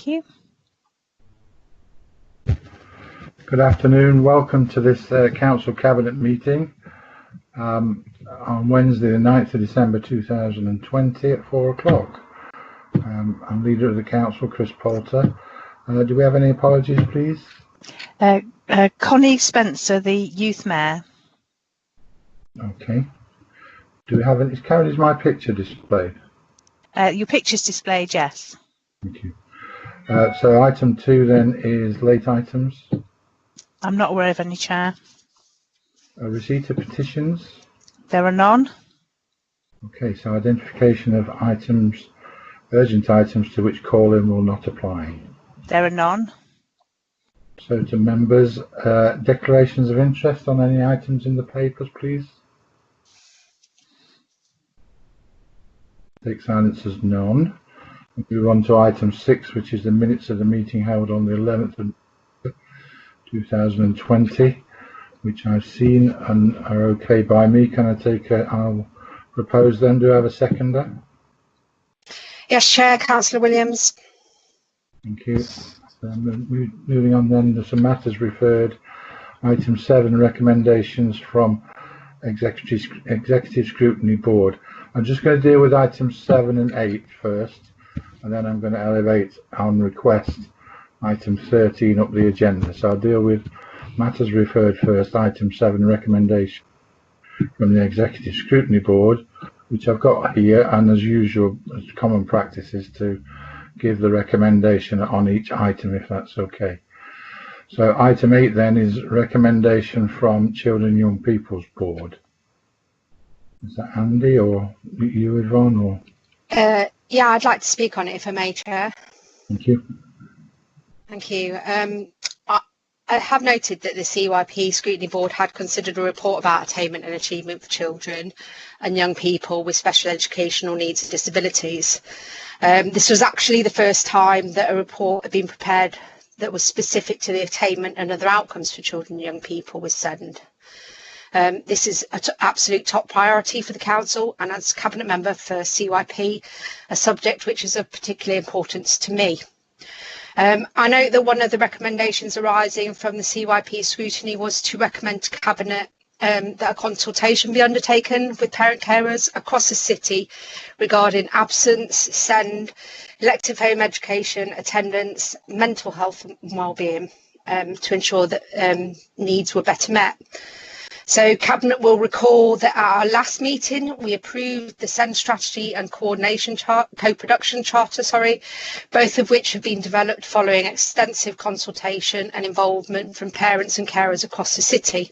Thank you. Good afternoon. Welcome to this Council Cabinet meeting on Wednesday the 9th of December 2020 at 4 o'clock. I'm Leader of the Council, Chris Poulter. Do we have any apologies, please? Connie Spencer, the Youth Mayor. Okay. Do we have any? Is my picture displayed? Your picture's displayed, yes. Thank you. So item 2 then is late items. I'm not aware of any, Chair. Receipt of petitions. There are none. Okay, so identification of items, urgent items to which call-in will not apply. There are none. So to members, declarations of interest on any items in the papers, please. Take silence as none. We move on to item 6, which is the minutes of the meeting held on the 11th of 2020, which I've seen and are okay by me. Can I take I'll propose them. Do I have a seconder? Yes, Chair, Councillor Williams. Thank you. Moving on then to some matters referred. Item 7, recommendations from Executive Scrutiny Board. I'm just going to deal with items 7 and 8 first, and then I'm going to elevate on request item 13 up the agenda. So I'll deal with matters referred first. Item 7, recommendation from the Executive Scrutiny Board, which I've got here, and as usual, as common practice is to give the recommendation on each item, if that's okay. So item 8 then is recommendation from Children and Young People's Board. Is that Andy or you, Yvonne? Or? Yeah, I'd like to speak on it if I may, Chair. Thank you. Thank you. I have noted that the CYP Scrutiny Board had considered a report about attainment and achievement for children and young people with special educational needs and disabilities. This was actually the first time that a report had been prepared that was specific to the attainment and other outcomes for children and young people with SEND. This is an absolute top priority for the Council, and as Cabinet Member for CYP, a subject which is of particular importance to me. I know that one of the recommendations arising from the CYP scrutiny was to recommend to Cabinet that a consultation be undertaken with parent carers across the city regarding absence, SEND, elective home education, attendance, mental health and wellbeing, to ensure that needs were better met. So Cabinet will recall that at our last meeting, we approved the SEND strategy and coordination co-production charter, both of which have been developed following extensive consultation and involvement from parents and carers across the city.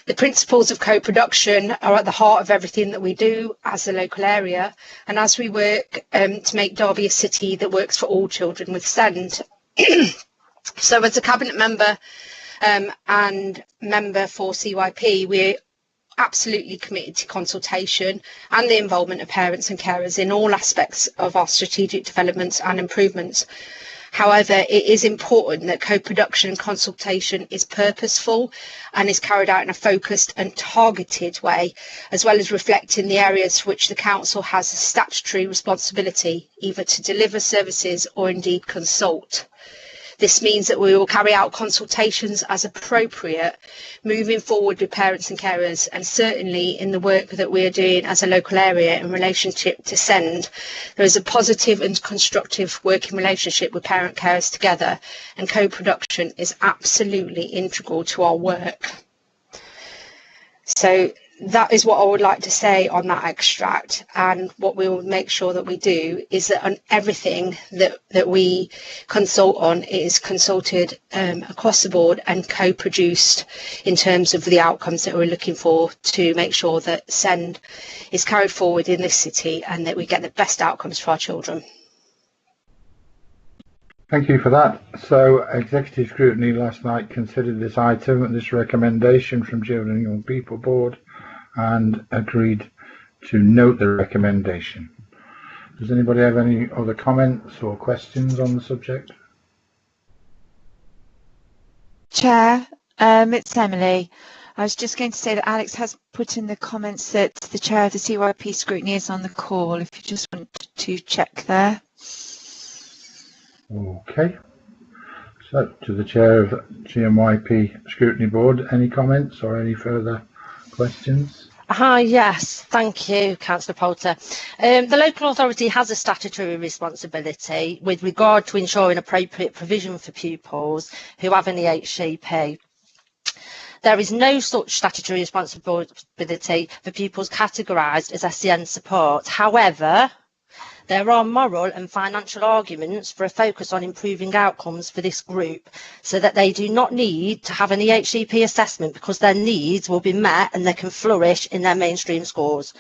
The principles of co-production are at the heart of everything that we do as a local area, and as we work to make Derby a city that works for all children with SEND. So as a Cabinet member and member for CYP, we're absolutely committed to consultation and the involvement of parents and carers in all aspects of our strategic developments and improvements. However, it is important that co-production and consultation is purposeful and is carried out in a focused and targeted way, as well as reflecting the areas for which the Council has a statutory responsibility, either to deliver services or indeed consult. This means that we will carry out consultations as appropriate, moving forward with parents and carers, and certainly in the work that we are doing as a local area in relationship to SEND, there is a positive and constructive working relationship with parent carers together, and co-production is absolutely integral to our work. So that is what I would like to say on that extract, and what we will make sure that we do is that on everything that we consult on is consulted across the board and co-produced in terms of the outcomes that we're looking for to make sure that SEND is carried forward in this city and that we get the best outcomes for our children. Thank you for that. So Executive Scrutiny last night considered this item and this recommendation from Children and Young People Board and agreed to note the recommendation. Does anybody have any other comments or questions on the subject? Chair, it's Emily. I was just going to say that Alex has put in the comments that the chair of the CYP scrutiny is on the call, if you just want to check there. Okay. So, to the Chair of GMYP Scrutiny Board, any comments or any further questions? Hi, yes, thank you, Councillor Poulter. The local authority has a statutory responsibility with regard to ensuring appropriate provision for pupils who have an EHCP. There is no such statutory responsibility for pupils categorised as SEN support. However, there are moral and financial arguments for a focus on improving outcomes for this group so that they do not need to have an EHCP assessment because their needs will be met and they can flourish in their mainstream schools.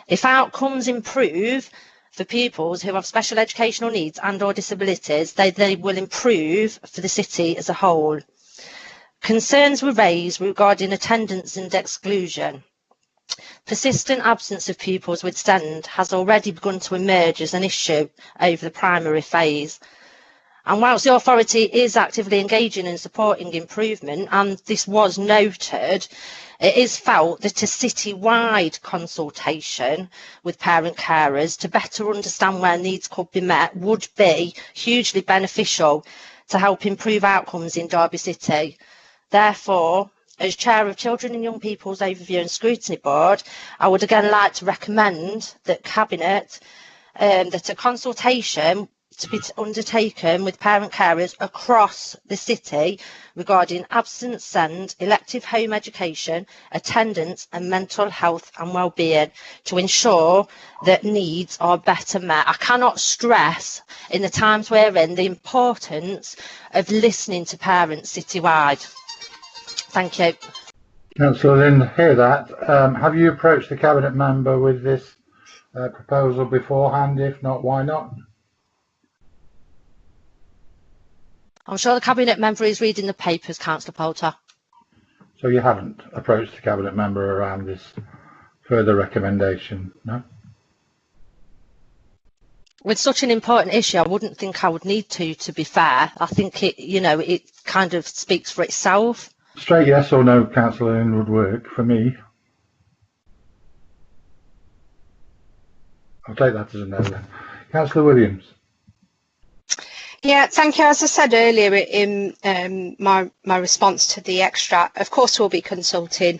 If outcomes improve for pupils who have special educational needs and or disabilities, they will improve for the city as a whole. Concerns were raised regarding attendance and exclusion. Persistent absence of pupils with SEND has already begun to emerge as an issue over the primary phase. And whilst the authority is actively engaging and supporting improvement, and this was noted, it is felt that a city-wide consultation with parent carers to better understand where needs could be met would be hugely beneficial to help improve outcomes in Derby City. Therefore, as Chair of Children and Young People's Overview and Scrutiny Board, I would again like to recommend that Cabinet, that a consultation to be undertaken with parent carers across the city regarding absence SEND, elective home education, attendance and mental health and wellbeing to ensure that needs are better met. I cannot stress in the times we're in the importance of listening to parents citywide. Thank you. Councillor Lynn, hear that. Have you approached the Cabinet member with this proposal beforehand? If not, why not? I'm sure the Cabinet member is reading the papers, Councillor Poulter. So you haven't approached the Cabinet member around this further recommendation, no? With such an important issue, I wouldn't think I would need to be fair. I think it, you know, it kind of speaks for itself. Straight yes or no, Councillor Lynn, would work for me. I'll take that as a no then. Councillor Williams. Yeah, thank you. As I said earlier in my response to the extract, of course we'll be consulting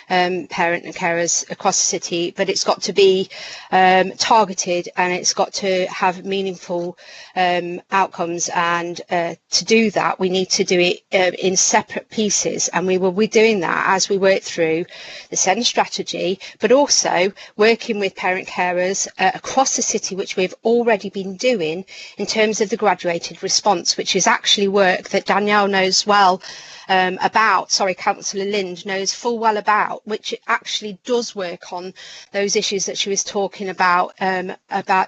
parent and carers across the city, but it's got to be targeted and it's got to have meaningful outcomes, and to do that we need to do it in separate pieces, and we will be doing that as we work through the SEND strategy, but also working with parent carers across the city, which we've already been doing in terms of the graduated response, which is actually work that Danielle knows well about, sorry, Councillor Lind knows full well about, which actually does work on those issues that she was talking about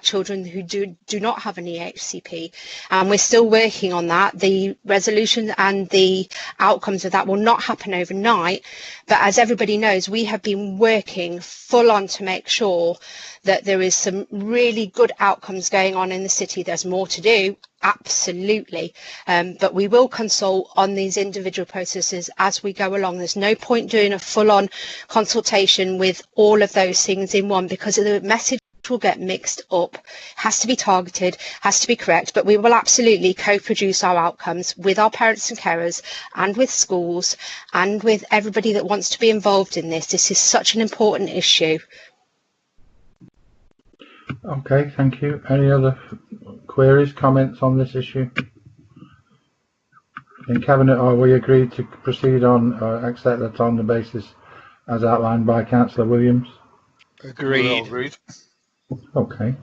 children who do not have an EHCP. And we're still working on that. The resolution and the outcomes of that will not happen overnight. But as everybody knows, we have been working full on to make sure that there is some really good outcomes going on in the city. There's more to do, absolutely, but we will consult on these individual processes as we go along. There's no point doing a full-on consultation with all of those things in one, because the message will get mixed up, has to be targeted, has to be correct, but we will absolutely co-produce our outcomes with our parents and carers and with schools and with everybody that wants to be involved in this. This is such an important issue. Okay, thank you. Any other queries, comments on this issue? In Cabinet, are we agreed to proceed on, accept that on the basis as outlined by Councillor Williams? Agreed. Okay.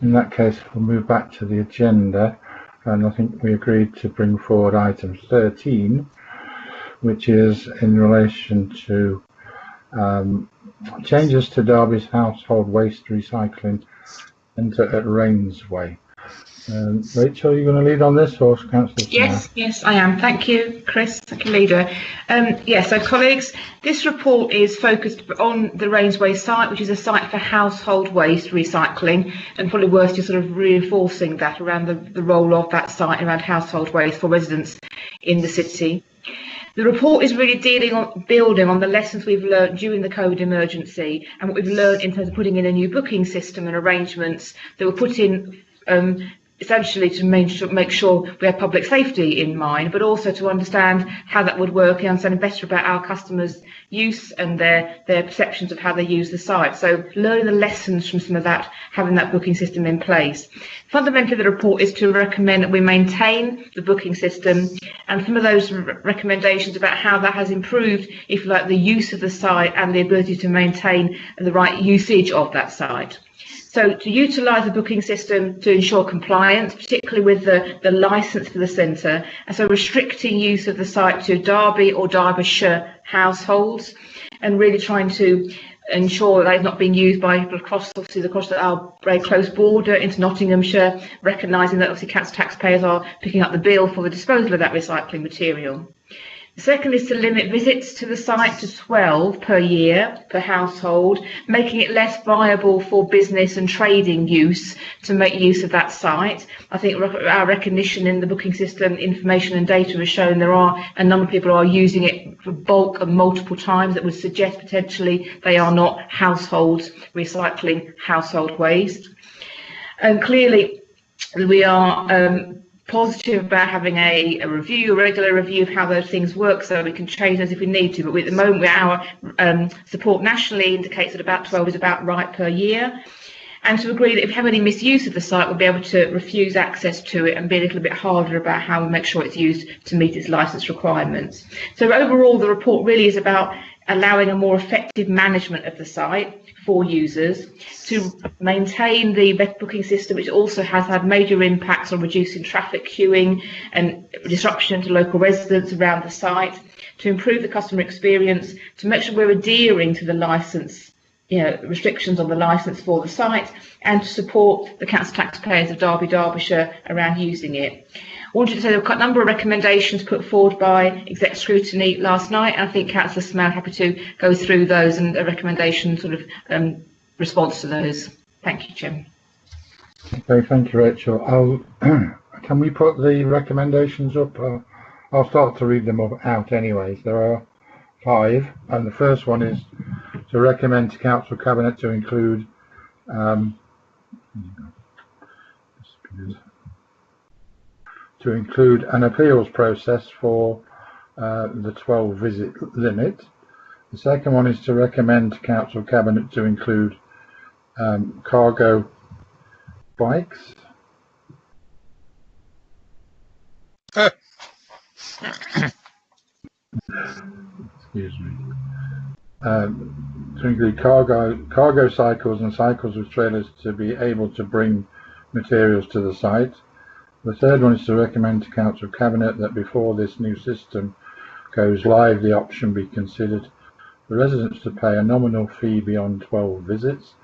In that case, we'll move back to the agenda, and I think we agreed to bring forward item 13, which is in relation to changes to Derby's household waste recycling centre at Rainsway. Rachel, are you going to lead on this, or Councillor? Yes, I am. Thank you, Chris. Thank you, Leader. So colleagues, this report is focused on the Rainsway site, which is a site for household waste recycling, and probably worth just sort of reinforcing that around the role of that site around household waste for residents in the city. The report is really building on the lessons we've learned during the COVID emergency and what we've learned in terms of putting in a new booking system and arrangements that were put in essentially to make sure we have public safety in mind, but also to understand how that would work and understand better about our customers' use and their perceptions of how they use the site. So learning the lessons from some of that, having that booking system in place. Fundamentally, the report is to recommend that we maintain the booking system, and some of those recommendations about how that has improved, if you like, the use of the site and the ability to maintain the right usage of that site. So to utilise the booking system to ensure compliance, particularly with the licence for the centre, and so restricting use of the site to Derby or Derbyshire households, and really trying to ensure that it's not being used by people across our very close border into Nottinghamshire, recognising that obviously council taxpayers are picking up the bill for the disposal of that recycling material. The second is to limit visits to the site to 12 per year per household, making it less viable for business and trading use to make use of that site. I think our recognition in the booking system, information and data has shown there are a number of people who are using it for bulk and multiple times that would suggest potentially they are not households recycling household waste. And clearly we are positive about having a regular review of how those things work, so we can change those if we need to. But at the moment, our support nationally indicates that about 12 is about right per year. And to agree that if we have any misuse of the site, we'll be able to refuse access to it and be a little bit harder about how we make sure it's used to meet its licence requirements. So overall, the report really is about allowing a more effective management of the site for users, to maintain the booking system, which also has had major impacts on reducing traffic queuing and disruption to local residents around the site, to improve the customer experience, to make sure we're adhering to the licence, restrictions on the licence for the site, and to support the council taxpayers of Derby, Derbyshire around using it. I wanted to say there were a number of recommendations put forward by exec scrutiny last night, and I think Councillor Smell happy to go through those and a recommendation sort of response to those. Thank you, Jim. Okay, thank you, Rachel. Can we put the recommendations up? I'll start to read them out anyways. There are 5, and the first one is to recommend to Council Cabinet to include an appeals process for the 12 visit limit. The second one is to recommend to Council Cabinet to include cargo bikes. Excuse me. To include cargo cycles and cycles with trailers to be able to bring materials to the site. The third one is to recommend to Council Cabinet that before this new system goes live, the option be considered for residents to pay a nominal fee beyond 12 visits,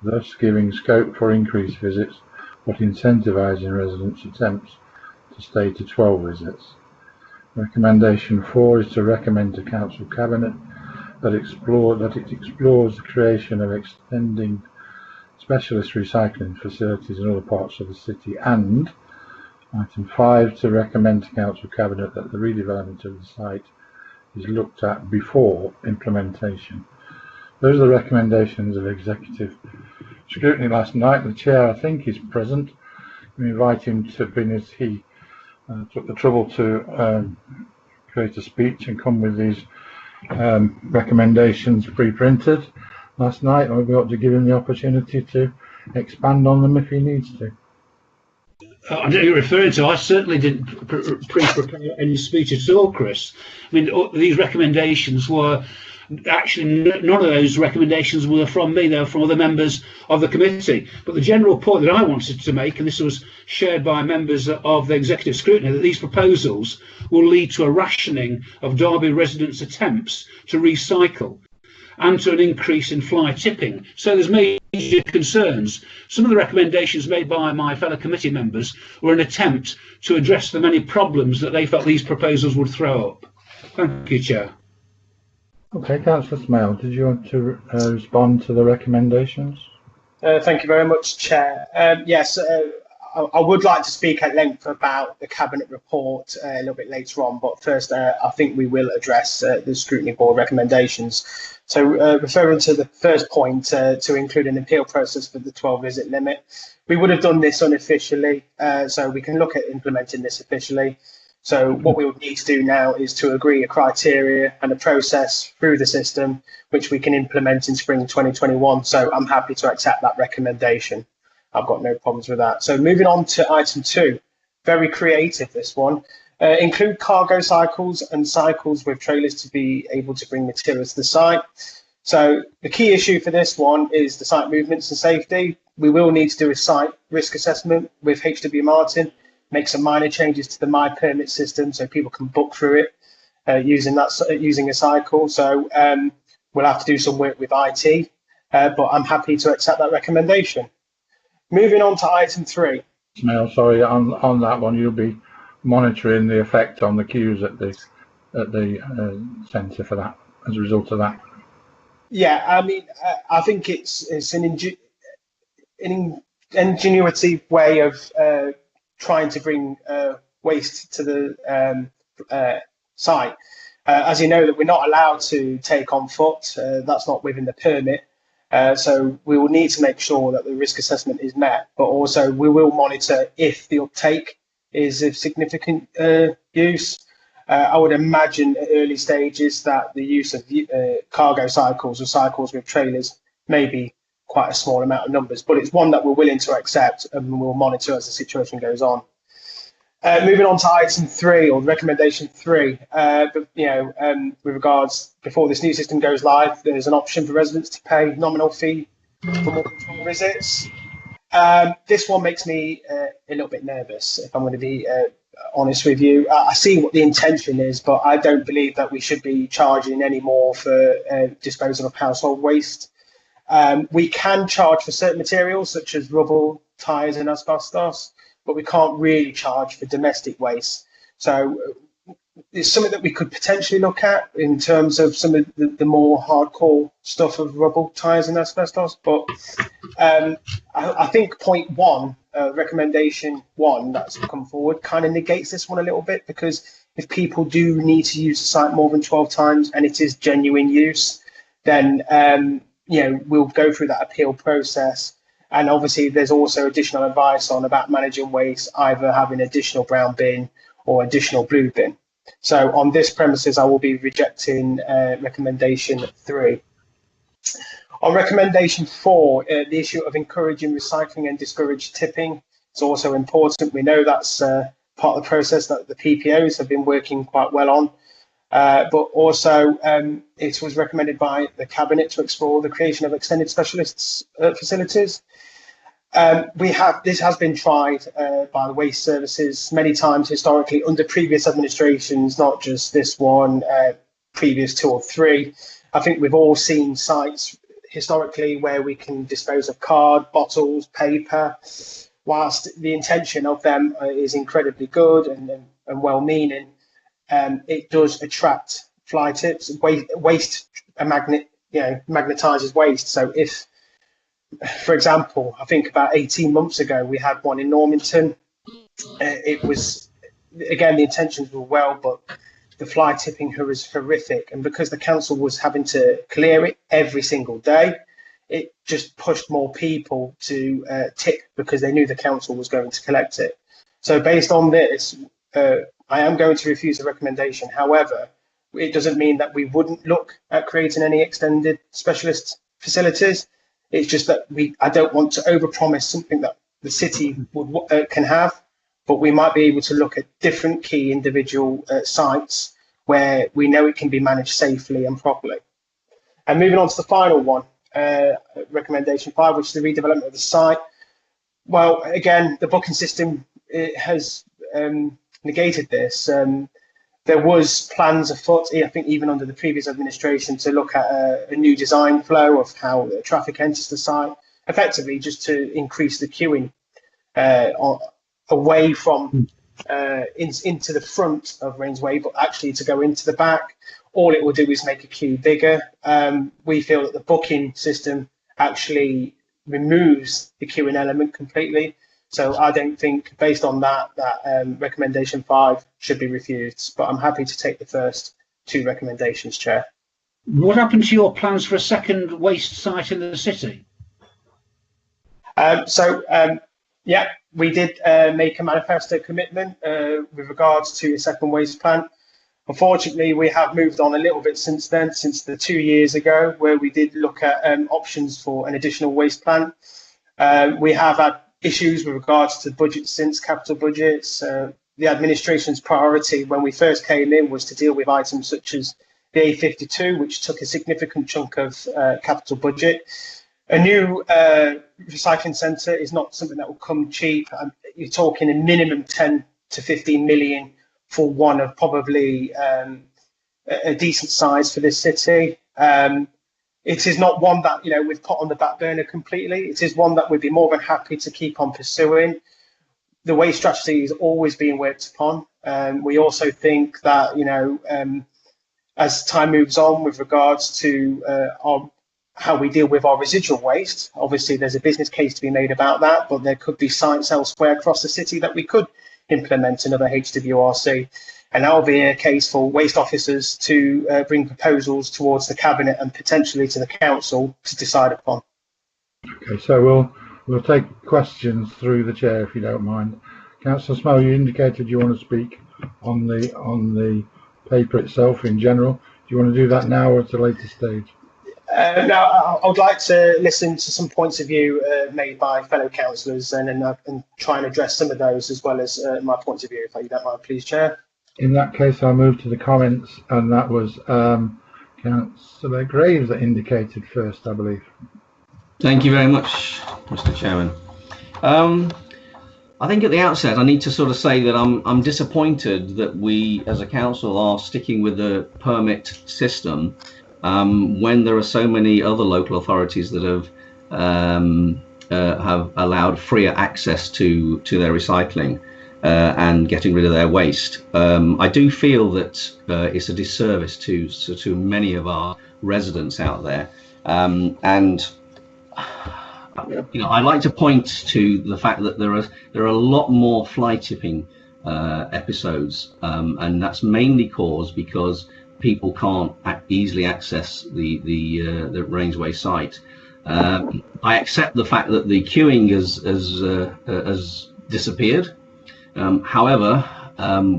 thus giving scope for increased visits, but incentivising residents' attempts to stay to 12 visits. Recommendation 4 is to recommend to Council Cabinet that it explores the creation of extending specialist recycling facilities in other parts of the city, and item 5 to recommend to Council Cabinet that the redevelopment of the site is looked at before implementation. Those are the recommendations of executive scrutiny last night. The chair, I think, is present. We invite him to bring us. He took the trouble to create a speech and come with these recommendations pre-printed last night, and we ought to give him the opportunity to expand on them if he needs to. I don't know what you're referring to. I certainly didn't pre-prepare any speech at all, Chris. I mean, these recommendations were actually, none of those recommendations were from me, they were from other members of the committee. But the general point that I wanted to make, and this was shared by members of the executive scrutiny, that these proposals will lead to a rationing of Derby residents' attempts to recycle and to an increase in fly tipping. So there's major concerns. Some of the recommendations made by my fellow committee members were an attempt to address the many problems that they felt these proposals would throw up. Thank you, Chair. Okay, Councillor Smale, did you want to respond to the recommendations? Thank you very much, Chair. Yes, I would like to speak at length about the Cabinet report a little bit later on, but first I think we will address the Scrutiny Board recommendations. So referring to the first point, to include an appeal process for the 12 visit limit, we would have done this unofficially, so we can look at implementing this officially. So what we would need to do now is to agree a criteria and a process through the system, which we can implement in spring 2021. So I'm happy to accept that recommendation. I've got no problems with that. So moving on to item 2, very creative, this one. Include cargo cycles and cycles with trailers to be able to bring materials to the site. So the key issue for this one is the site movements and safety. We will need to do a site risk assessment with HW Martin, make some minor changes to the My Permit system so people can book through it using a cycle. So we'll have to do some work with IT, but I'm happy to accept that recommendation. Moving on to item 3. Ismail, sorry, on that one, you'll be monitoring the effect on the queues at the centre for that as a result of that. Yeah, I mean, I think it's an ingenuity way of trying to bring waste to the site. As you know, that we're not allowed to take on foot. That's not within the permit. So we will need to make sure that the risk assessment is met, but also we will monitor if the uptake is of significant use. I would imagine at early stages that the use of cargo cycles or cycles with trailers may be quite a small amount of numbers, but it's one that we're willing to accept and we'll monitor as the situation goes on. Moving on to item 3 or recommendation 3, with regards, before this new system goes live, there's an option for residents to pay nominal fee for more than 12 visits. This one makes me a little bit nervous, if I'm going to be honest with you. I see what the intention is, but I don't believe that we should be charging any more for disposal of household waste. We can charge for certain materials such as rubble, tyres and asbestos, but we can't really charge for domestic waste. So it's something that we could potentially look at in terms of some of the more hardcore stuff of rubble, tyres and asbestos. But I think point 1, recommendation 1 that's come forward kind of negates this one a little bit, because if people do need to use the site more than 12 times and it is genuine use, then we'll go through that appeal process. And obviously there's also additional advice on about managing waste, either having additional brown bin or additional blue bin. So on this premises, I will be rejecting recommendation 3. On recommendation 4, the issue of encouraging recycling and discourage tipping is also important. We know that's part of the process that the PPOs have been working quite well on. But also it was recommended by the Cabinet to explore the creation of extended specialists facilities. This has been tried by the waste services many times historically under previous administrations, not just this one, previous 2 or 3. I think we've all seen sites historically where we can dispose of card, bottles, paper. Whilst the intention of them is incredibly good and well-meaning, it does attract fly tips. Waste a magnet, magnetizes waste. So if, for example, I think about 18 months ago, we had one in Normanton. It was, again, the intentions were well, but the fly tipping was horrific. And because the council was having to clear it every single day, it just pushed more people to tip because they knew the council was going to collect it. So based on this, I am going to refuse the recommendation. However, it doesn't mean that we wouldn't look at creating any extended specialist facilities. It's just that I don't want to overpromise something that the city can have, but we might be able to look at different key individual sites where we know it can be managed safely and properly. And moving on to the final one, recommendation 5, which is the redevelopment of the site. Well, again, the booking system has negated this. There was plans afoot, I think even under the previous administration, to look at a new design flow of how the traffic enters the site, effectively just to increase the queuing away from into the front of Rainsway, but actually to go into the back. All it will do is make a queue bigger. We feel that the booking system actually removes the queuing element completely. So I don't think, based on that recommendation 5 should be refused. But I'm happy to take the first 2 recommendations, Chair. What happened to your plans for a second waste site in the city? Yeah, we did make a manifesto commitment with regards to a second waste plant. Unfortunately, we have moved on a little bit since then, since the 2 years ago, where we did look at options for an additional waste plant. We have had issues with regards to budget since capital budgets. The administration's priority when we first came in was to deal with items such as the A52, which took a significant chunk of capital budget. A new recycling centre is not something that will come cheap. You're talking a minimum 10 to 15 million for one of probably a decent size for this city. It is not one that we've put on the back burner completely. It is one that we'd be more than happy to keep on pursuing. The waste strategy is always being worked upon. We also think that as time moves on with regards to how we deal with our residual waste, obviously there's a business case to be made about that, but there could be sites elsewhere across the city that we could implement another HWRC. And that will be a case for waste officers to bring proposals towards the Cabinet and potentially to the Council to decide upon. Okay, so we'll take questions through the chair if you don't mind. Councillor Smoe, you indicated you want to speak on the paper itself in general. Do you want to do that now or at a later stage? Now, I would like to listen to some points of view made by fellow councillors and try and address some of those as well as my points of view, if you don't mind, please, Chair. In that case, I'll move to the comments, and that was Councillor Graves that indicated first, I believe. Thank you very much, Mr. Chairman. I think at the outset, I need to sort of say that I'm disappointed that we, as a council, are sticking with the permit system when there are so many other local authorities that have allowed freer access to their recycling and getting rid of their waste. I do feel that it's a disservice to many of our residents out there, and I'd like to point to the fact that there are a lot more fly tipping episodes, and that's mainly caused because people can't easily access the Rainsway site. I accept the fact that the queuing has disappeared. However,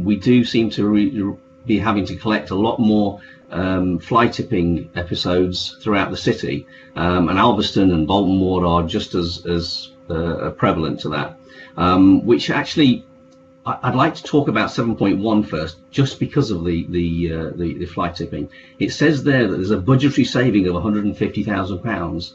we do seem to be having to collect a lot more fly tipping episodes throughout the city, and Alveston and Bolton Ward are just as prevalent to that, which actually I'd like to talk about 7.1 first, just because of the fly tipping. It says there that there's a budgetary saving of £150,000,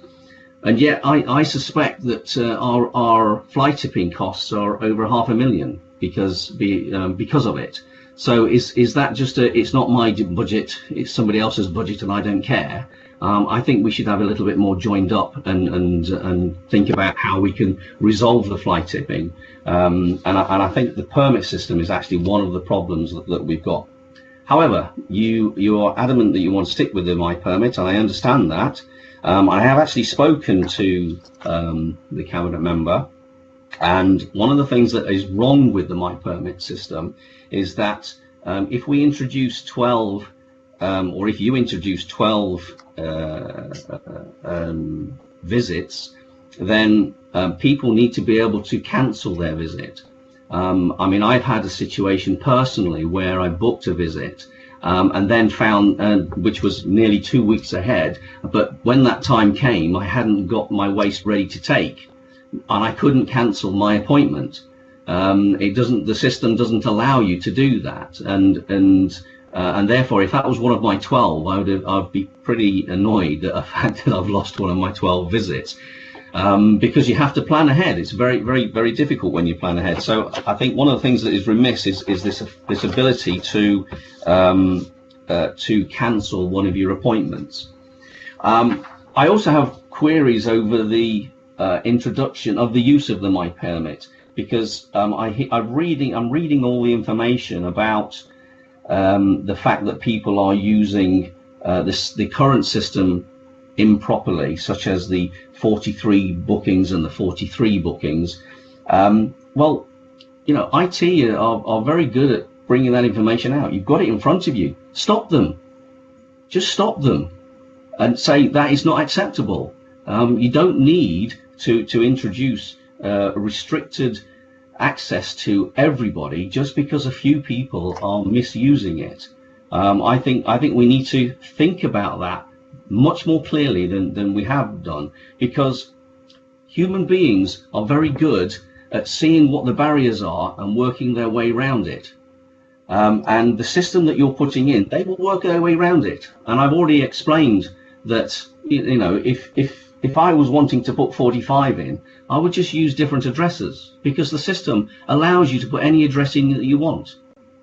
and yet I suspect that our fly tipping costs are over £500,000 because of it. So is that just it's not my budget, it's somebody else's budget, and I don't care? I think we should have a little bit more joined up and think about how we can resolve the fly tipping. And I think the permit system is actually one of the problems that we've got. However, you are adamant that you want to stick with the My Permit, and I understand that. I have actually spoken to the Cabinet member, and one of the things that is wrong with the My Permit system is that if we introduce 12, or if you introduce 12 visits, then people need to be able to cancel their visit. I mean, I've had a situation personally where I booked a visit and then found, which was nearly 2 weeks ahead, but when that time came, I hadn't got my waste ready to take, and I couldn't cancel my appointment. The system doesn't allow you to do that, and therefore, if that was one of my 12, I'd be pretty annoyed at the fact that I've lost one of my 12 visits, because you have to plan ahead. It's very, very, very difficult when you plan ahead. So I think one of the things that is remiss is this ability to cancel one of your appointments. I also have queries over the introduction of the use of the My Permit, because I'm reading all the information about the fact that people are using the current system improperly, such as the 43 bookings and the 43 bookings, Well, you know, IT are very good at bringing that information out. You've got it in front of you. Stop them. Just stop them and say that is not acceptable. You don't need to introduce restricted access to everybody just because a few people are misusing it. I think we need to think about that much more clearly than we have done, because human beings are very good at seeing what the barriers are and working their way around it. And the system that you're putting in, they will work their way around it. And I've already explained that, you know, if I was wanting to put 45 in, I would just use different addresses, because the system allows you to put any address in that you want.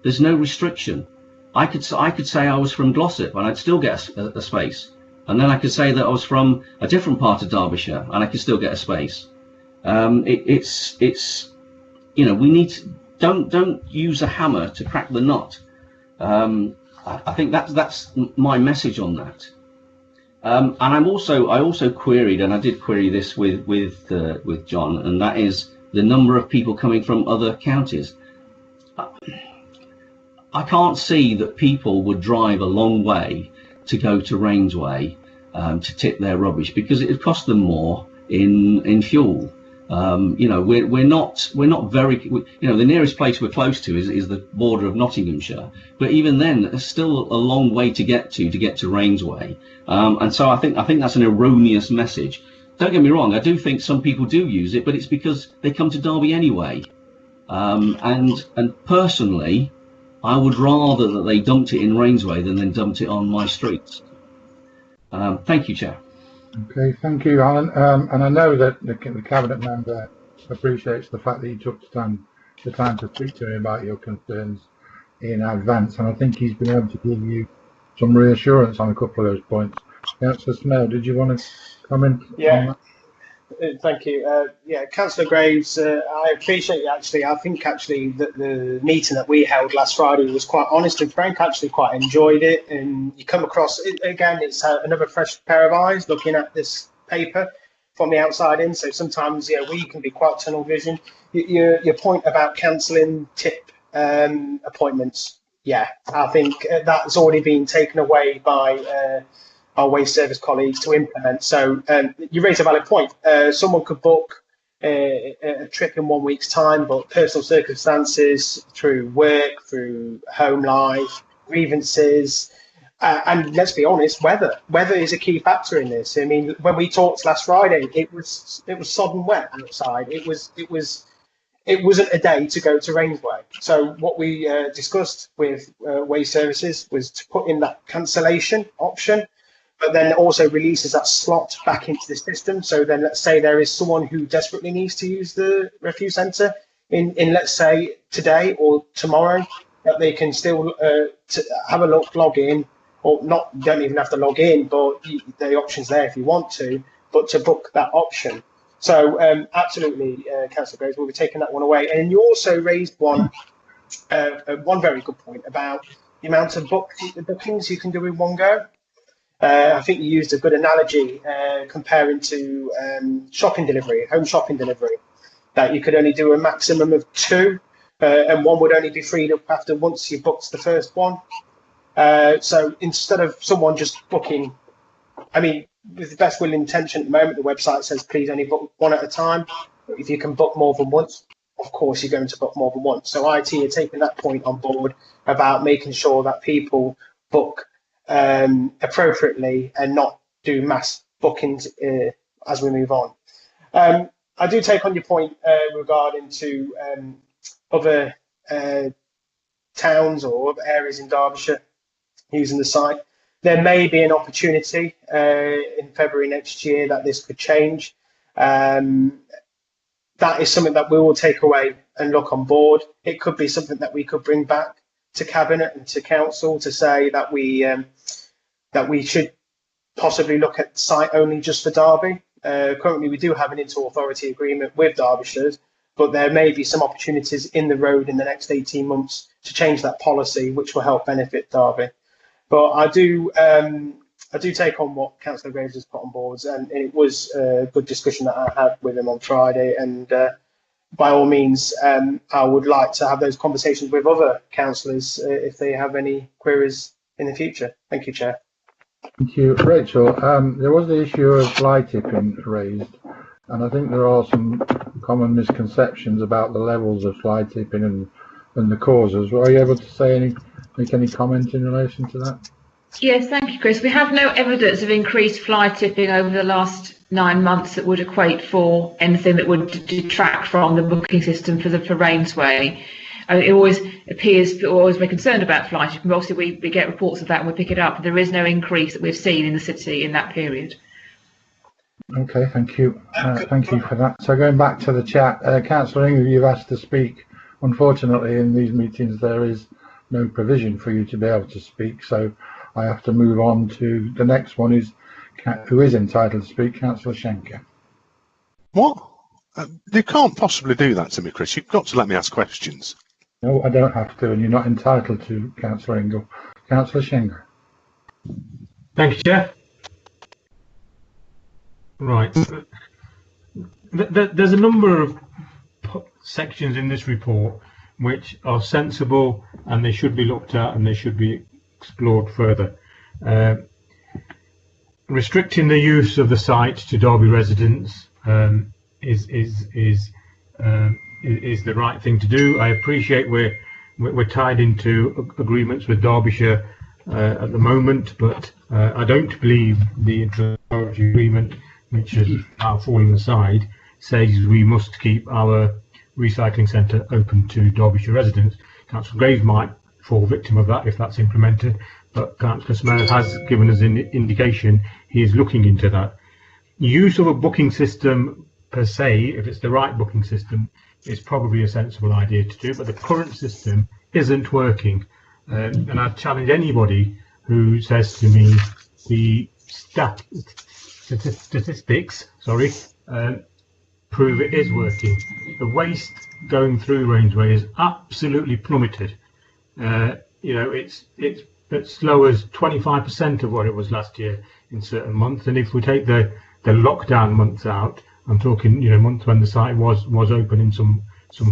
There's no restriction. I could say I was from Glossop and I'd still get a space. And then I could say that I was from a different part of Derbyshire and I could still get a space. It's you know, we need to, don't use a hammer to crack the nut. I think that's my message on that. And I also queried, and I did query this with John, and that is the number of people coming from other counties. I can't see that people would drive a long way to go to Rainsway to tip their rubbish, because it would cost them more in fuel. You know, we're not very, you know, the nearest place we're close to is the border of Nottinghamshire, but even then there's still a long way to get to Rainsway. And so I think that's an erroneous message. Don't get me wrong, I do think some people do use it, but it's because they come to Derby anyway. And personally, I would rather that they dumped it in Rainsway than dumped it on my streets. Thank you, Chair. Okay, thank you, Alan. And I know that the Cabinet member appreciates the fact that you took the time to speak to him about your concerns in advance, and I think he's been able to give you some reassurance on a couple of those points. Councillor Smale, did you want to comment on that? Thank you. Yeah, Councillor Graves, I appreciate you actually. I think actually that the meeting that we held last Friday was quite honest and frank. I actually quite enjoyed it, and you come across it again. It's another fresh pair of eyes looking at this paper from the outside in. So sometimes, yeah, we can be quite tunnel vision. Your point about cancelling tip appointments, yeah, I think that's already been taken away by our waste service colleagues to implement. So you raise a valid point. Someone could book a trip in 1 week's time, but personal circumstances, through work, through home life, grievances, and let's be honest, weather is a key factor in this. I mean, when we talked last Friday, it was sodden wet outside. It wasn't a day to go to Rainsway. So what we discussed with waste services was to put in that cancellation option, but then also releases that slot back into the system. So then let's say there is someone who desperately needs to use the refuse centre in let's say today or tomorrow, that they can still have a log in, or not, you don't even have to log in, but the option's there if you want to, but to book that option. So absolutely, Councillor Graves, we'll be taking that one away. And you also raised one very good point about the amount of bookings you can do in one go. I think you used a good analogy comparing to shopping delivery, home shopping delivery, that you could only do a maximum of 2, and one would only be freed up after once you've booked the first one. So instead of someone just booking, I mean, with the best will intention at the moment, the website says please only book one at a time. But if you can book more than once, of course you're going to book more than once. So IT are taking that point on board about making sure that people book appropriately and not do mass bookings as we move on. I do take on your point regarding to other towns or other areas in Derbyshire using the site. There may be an opportunity in February next year that this could change. That is something that we will take away and look on board. It could be something that we could bring back to Cabinet and to Council to say that we should possibly look at site only just for Derby. Currently, we do have an inter-authority agreement with Derbyshire, but there may be some opportunities in the road in the next 18 months to change that policy, which will help benefit Derby. But I do take on what Councillor Graves has put on board, and it was a good discussion that I had with him on Friday. And by all means, I would like to have those conversations with other councillors if they have any queries in the future. Thank you, Chair. Thank you, Rachel. There was the issue of fly tipping raised, and I think there are some common misconceptions about the levels of fly tipping and the causes. Were you able to make any comment in relation to that? Yes, thank you, Chris. We have no evidence of increased fly tipping over the last 9 months that would equate for anything that would detract from the booking system for Rainsway. It always appears people are always very concerned about fly tipping, but obviously we get reports of that and we pick it up. There is no increase that we've seen in the city in that period. Okay, thank you. Thank you for that. So going back to the chat, Councillor Ingham, you've asked to speak. Unfortunately, in these meetings, there is no provision for you to be able to speak, so I have to move on to the next one, who is entitled to speak, Councillor Schenker. What? You can't possibly do that to me, Chris. You've got to let me ask questions. No, I don't have to, and you're not entitled to, Councillor Ingham. Councillor Schenker. Thank you, Chair. Right. There's a number of sections in this report which are sensible and they should be looked at and they should be explored further. Restricting the use of the site to Derby residents is the right thing to do. I appreciate we're tied into agreements with Derbyshire at the moment, but I don't believe the introductory agreement, which is now falling aside, says we must keep our recycling centre open to Derbyshire residents. Councillor Graves might fall victim of that if that's implemented, but Councillor Smith has given us an indication he is looking into that. Use of a booking system per se, if it's the right booking system, is probably a sensible idea to do, but the current system isn't working. And I challenge anybody who says to me the statistics, prove it is working. The waste going through Rainsway is absolutely plummeted. It's as low as 25% of what it was last year in certain months. And if we take the lockdown months out, I'm talking months when the site was open in some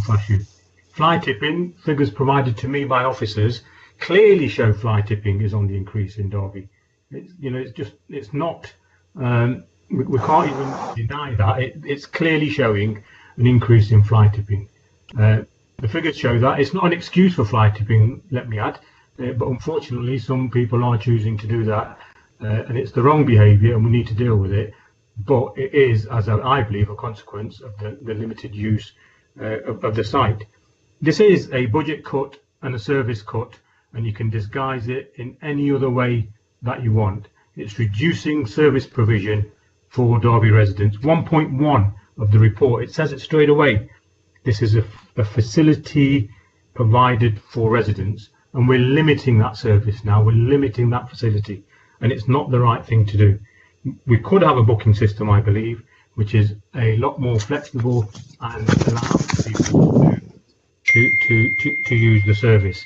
fashion. Fly tipping figures provided to me by officers clearly show fly tipping is on the increase in Derby. It's not. We can't even deny that. It's clearly showing an increase in fly tipping. The figures show that. It's not an excuse for fly tipping, let me add, but unfortunately some people are choosing to do that, and it's the wrong behaviour and we need to deal with it. But it is, as I believe, a consequence of the limited use of the site. This is a budget cut and a service cut, and you can disguise it in any other way that you want. It's reducing service provision for Derby residents. 1.1 of the report, it says it straight away. This is a facility provided for residents, and we're limiting that service now. We're limiting that facility, and it's not the right thing to do. We could have a booking system, I believe, which is a lot more flexible and allows people to use the service.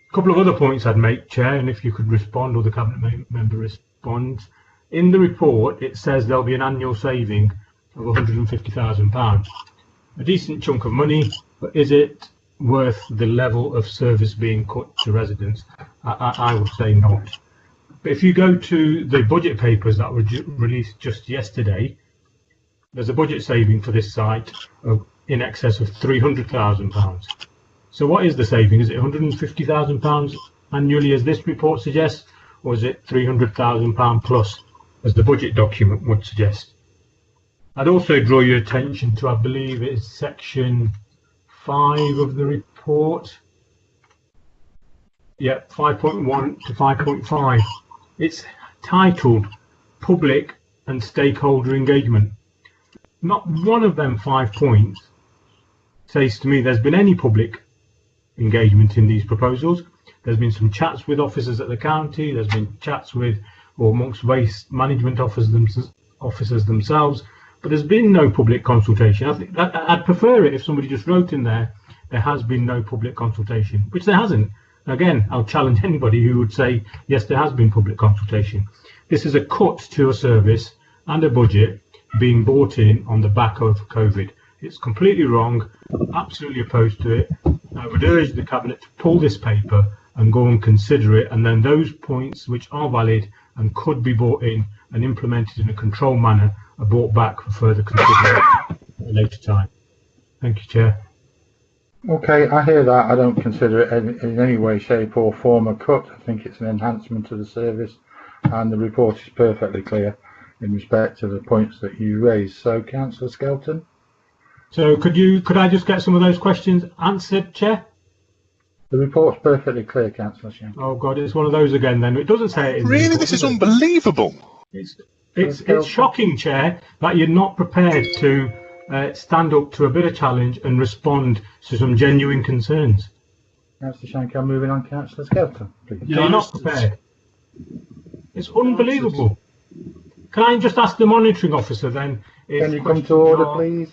A couple of other points I'd make, Chair, and if you could respond or the Cabinet member responds. In the report, it says there'll be an annual saving of £150,000. A decent chunk of money, but is it worth the level of service being cut to residents? I would say not. But if you go to the budget papers that were released just yesterday, there's a budget saving for this site of in excess of £300,000. So what is the saving? Is it £150,000 annually, as this report suggests, or is it £300,000 plus, as the budget document would suggest? I'd also draw your attention to, I believe it is section 5 of the report. Yeah, 5.1 to 5.5. It's titled Public and Stakeholder Engagement. Not one of them 5 points says to me there's been any public engagement in these proposals. There's been some chats with officers at the county, there's been chats with or amongst waste management officers themselves, but there's been no public consultation. I think I'd prefer it if somebody just wrote in there has been no public consultation, which there hasn't. Again, I'll challenge anybody who would say yes, there has been public consultation. This is a cut to a service and a budget being brought in on the back of COVID. It's completely wrong. Absolutely opposed to it. I would urge the Cabinet to pull this paper and go and consider it, and then those points which are valid and could be brought in and implemented in a controlled manner are brought back for further consideration at a later time. Thank you, Chair. Okay, I hear that. I don't consider it in any way, shape or form a cut. I think it's an enhancement to the service, and the report is perfectly clear in respect to the points that you raised. So, Councillor Skelton? So could I just get some of those questions answered, Chair? The report's perfectly clear, Councillor Shank. Oh God, it's one of those again then. It doesn't say it in the Really, report, this is does it? unbelievable. It's shocking, Chair, that you're not prepared to stand up to a bit of challenge and respond to some genuine concerns. Councillor Shank, I'm moving on. Councillor Skelton, please. You're not prepared. It's unbelievable. Can I just ask the monitoring officer then? Can you come to order, please?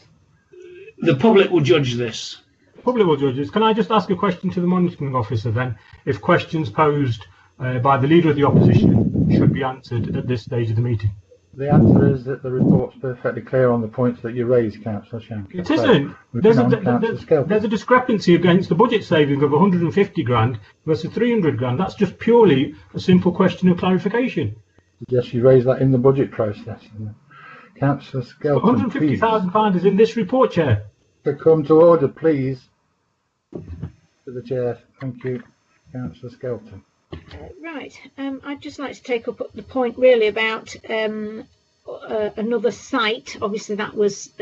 The public will judge this. Public will judge this. Can I just ask a question to the monitoring officer then? If questions posed by the Leader of the Opposition should be answered at this stage of the meeting? The answer is that the report's perfectly clear on the points that you raised, Councillor Shank. It isn't. There's a discrepancy against the budget saving of 150 grand versus 300 grand. That's just purely a simple question of clarification. Yes, you raised that in the budget process. Councillor Skelton, please. £150,000 is in this report, Chair. To come to order, please. To the Chair. Thank you. Councillor Skelton. Right. I'd just like to take up the point really about another site. Obviously, that was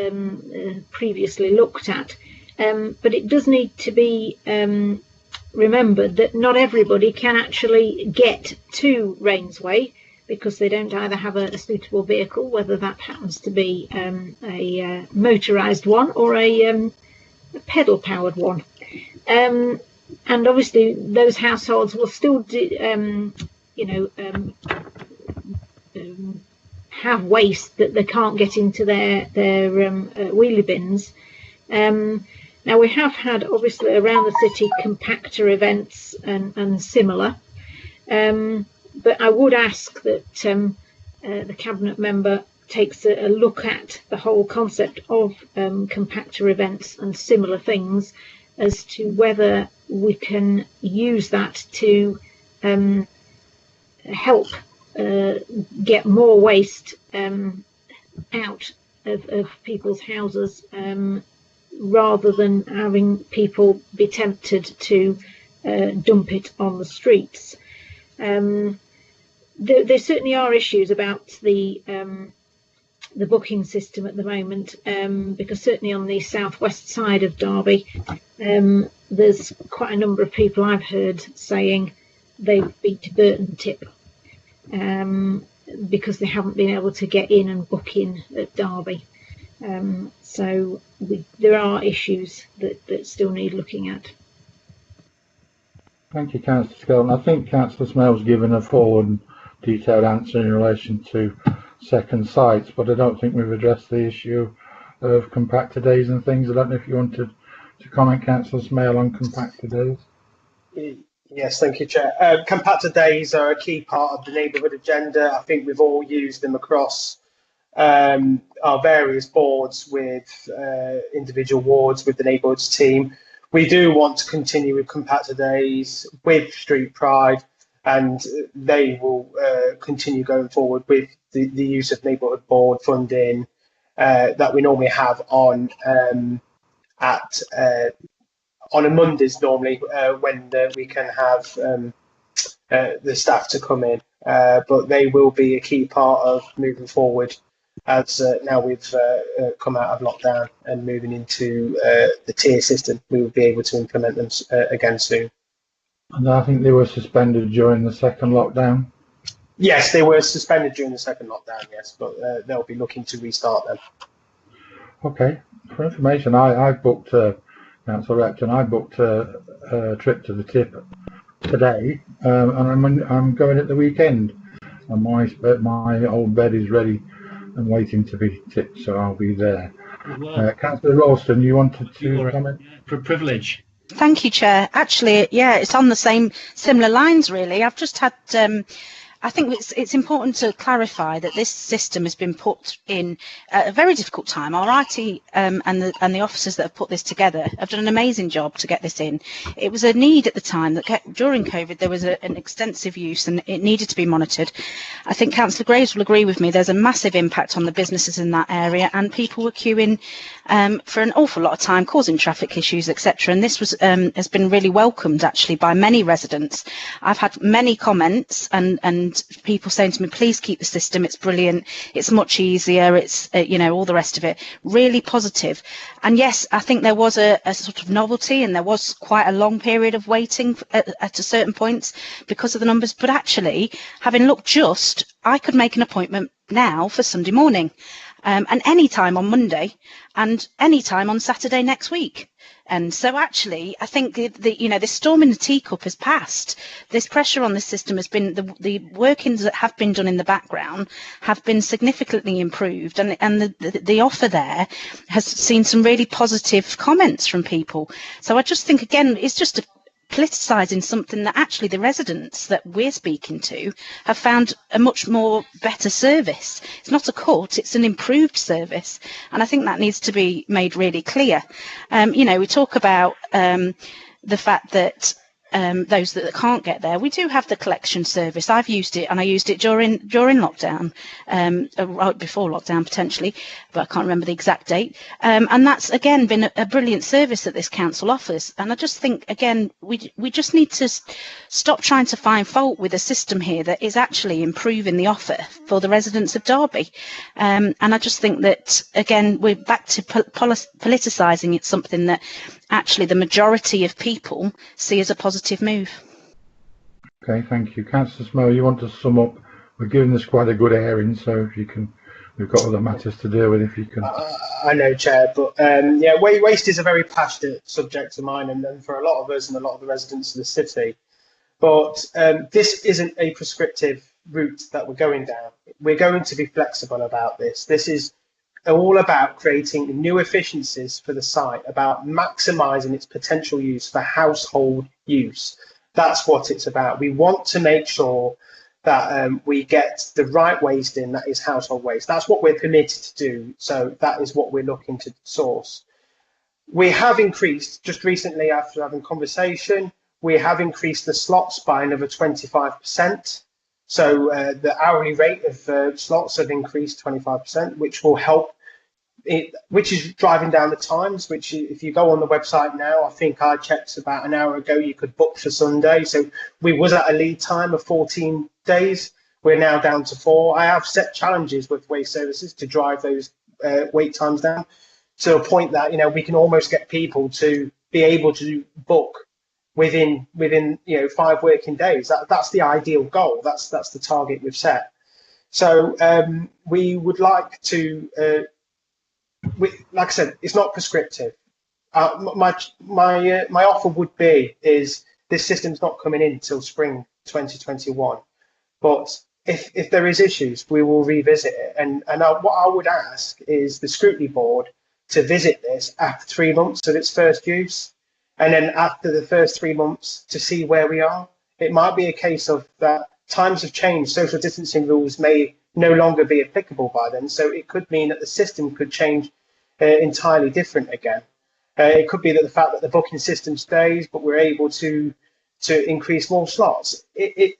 previously looked at, but it does need to be remembered that not everybody can actually get to Rainsway, because they don't either have a suitable vehicle, whether that happens to be a motorised one or a pedal-powered one. And obviously, those households will still, have waste that they can't get into their wheelie bins. Now, we have had, obviously, around the city compactor events and similar. But I would ask that the Cabinet member takes a look at the whole concept of compactor events and similar things as to whether we can use that to help get more waste out of people's houses, rather than having people be tempted to dump it on the streets. There certainly are issues about the booking system at the moment, because certainly on the southwest side of Derby, there's quite a number of people I've heard saying they've been to Burton Tip because they haven't been able to get in and book in at Derby. So there are issues that still need looking at. Thank you, Councillor Skelton. I think Councillor Smell's given a full and detailed answer in relation to second sites, but I don't think we've addressed the issue of compactor days and things. I don't know if you wanted to comment, Councillor Smell, on compactor days. Yes, thank you, Chair. Compactor days are a key part of the neighbourhood agenda. I think we've all used them across our various boards with individual wards with the neighbourhoods team. We do want to continue with compactor days with Street Pride, and they will continue going forward with the use of neighbourhood board funding that we normally have on a Mondays normally, when we can have the staff to come in, but they will be a key part of moving forward as now we've come out of lockdown and moving into the tier system. We will be able to implement them again soon. And I think they were suspended during the second lockdown. Yes, they were suspended during the second lockdown, yes, but they'll be looking to restart them. Okay, for information, I booked, Councillor Repton, I booked a trip to the Tip today, and I'm going at the weekend, and my old bed is ready and waiting to be tipped, so I'll be there. Well, Councillor Ralston, you wanted to comment? For privilege. Thank you, Chair. Actually, yeah, it's on the similar lines, really. I've just had I think it's important to clarify that this system has been put in at a very difficult time. Our IT and the officers that have put this together have done an amazing job to get this in. It was a need at the time that during COVID there was an extensive use and it needed to be monitored. I think Councillor Graves will agree with me. There's a massive impact on the businesses in that area, and people were queuing for an awful lot of time, causing traffic issues, etc. And this was has been really welcomed actually by many residents. I've had many comments and people saying to me, please keep the system, it's brilliant, it's much easier, it's you know, all the rest of it, really positive. And yes, I think there was a sort of novelty, and there was quite a long period of waiting at a certain points because of the numbers, but actually, having looked just, I could make an appointment now for Sunday morning, and any time on Monday, and any time on Saturday next week. And so actually, I think you know, this storm in the teacup has passed. This pressure on the system has been, the workings that have been done in the background have been significantly improved, and the offer there has seen some really positive comments from people. So I just think, again, it's just politicising something that actually the residents that we're speaking to have found a much more better service. It's not a cut, it's an improved service, and I think that needs to be made really clear. You know, we talk about the fact that those that can't get there, we do have the collection service. I've used it, and I used it during lockdown, right before lockdown potentially, but I can't remember the exact date. And that's again been a brilliant service that this council offers. And I just think, again, we just need to stop trying to find fault with a system here that is actually improving the offer for the residents of Derby. And I just think that, again, we're back to politicising it, something that actually the majority of people see as a positive move. Okay, thank you. Councillor Smoe, you want to sum up? We're giving this quite a good airing, so if you can, we've got other matters to deal with, if you can. I know, Chair, but yeah, waste is a very passionate subject of mine, and for a lot of us and a lot of the residents of the city. But this isn't a prescriptive route that we're going down. We're going to be flexible about this. This is all about creating new efficiencies for the site, about maximising its potential use for household use. That's what it's about. We want to make sure that we get the right waste in, that is household waste. That's what we're permitted to do, so that is what we're looking to source. We have increased, just recently after having conversation, we have increased the slots by another 25%. So the hourly rate of slots have increased 25%, which will help, which is driving down the times, which if you go on the website now, I think I checked about an hour ago, you could book for Sunday. So we was at a lead time of 14 days. We're now down to 4. I have set challenges with waste services to drive those wait times down to a point that, you know, we can almost get people to be able to book within 5 working days. That's the ideal goal. That's the target we've set. So we would like to, like I said, it's not prescriptive. My offer would be is this system's not coming in until spring 2021. But if there is issues, we will revisit it. And what I would ask is the scrutiny board to visit this after 3 months of its first use. And then after the first 3 months to see where we are. It might be a case of that times have changed, social distancing rules may no longer be applicable by then. So it could mean that the system could change entirely different again. It could be that the fact that the booking system stays, but we're able to increase more slots.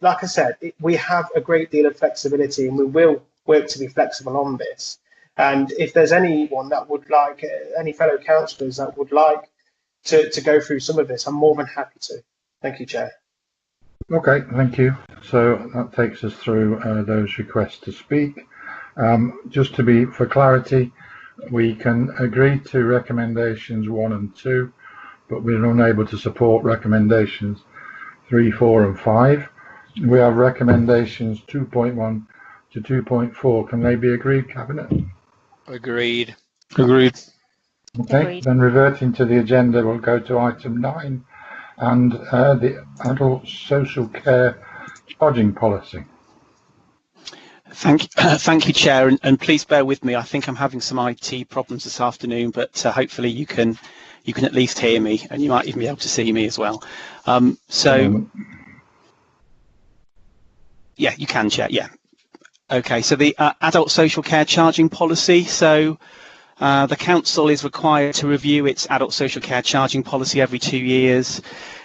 Like I said, we have a great deal of flexibility, and we will work to be flexible on this. And if there's anyone that would like, any fellow councillors that would like to go through some of this, I'm more than happy to. Thank you, Chair. Okay, thank you. So that takes us through those requests to speak. Just to be for clarity, we can agree to recommendations 1 and 2, but we're unable to support recommendations 3, 4 and 5. We have recommendations 2.1 to 2.4. Can they be agreed, Cabinet? Agreed. Agreed. Okay, agreed. Then reverting to the agenda, we'll go to item 9 and the adult social care charging policy. Thank you, Chair, and please bear with me. I think I'm having some IT problems this afternoon, but hopefully you can at least hear me, and you might even be able to see me as well. Yeah, you can, Chair. Yeah. Okay, so the adult social care charging policy. So the council is required to review its adult social care charging policy every 2 years.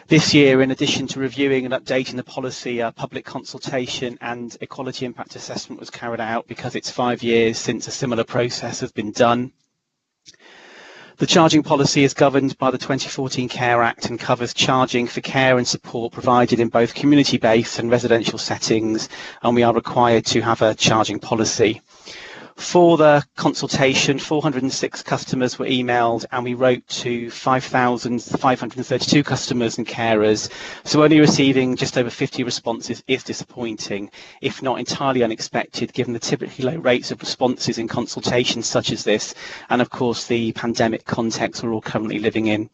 This year, in addition to reviewing and updating the policy, a public consultation and equality impact assessment was carried out because it's 5 years since a similar process has been done. The charging policy is governed by the 2014 Care Act and covers charging for care and support provided in both community-based and residential settings, and we are required to have a charging policy. For the consultation, 406 customers were emailed and we wrote to 5,532 customers and carers, so only receiving just over 50 responses is disappointing, if not entirely unexpected, given the typically low rates of responses in consultations such as this, and of course the pandemic context we're all currently living in.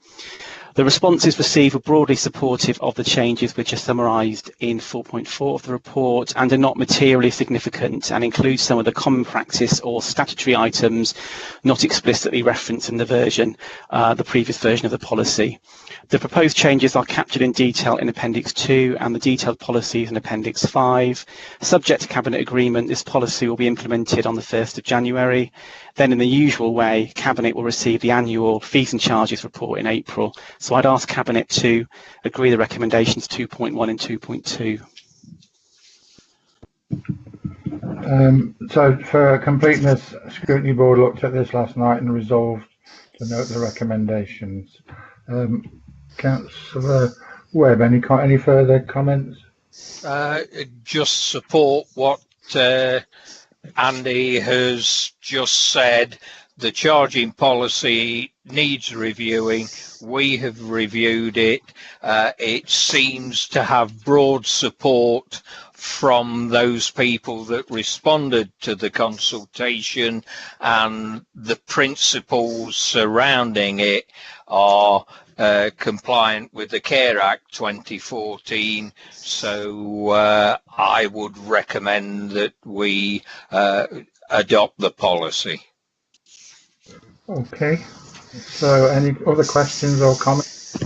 The responses received were broadly supportive of the changes which are summarised in 4.4 of the report and are not materially significant and include some of the common practice or statutory items not explicitly referenced in the previous version of the policy. The proposed changes are captured in detail in Appendix 2 and the detailed policies in Appendix 5. Subject to Cabinet agreement, this policy will be implemented on the 1st of January. Then in the usual way, Cabinet will receive the annual fees and charges report in April. So I'd ask Cabinet to agree the recommendations 2.1 and 2.2. So for completeness, Scrutiny Board looked at this last night and resolved to note the recommendations. Councillor Webb, any further comments? Just support what Andy has just said. The charging policy needs reviewing. We have reviewed it. It seems to have broad support from those people that responded to the consultation, and the principles surrounding it are compliant with the Care Act 2014, so I would recommend that we adopt the policy. Okay, so any other questions or comments?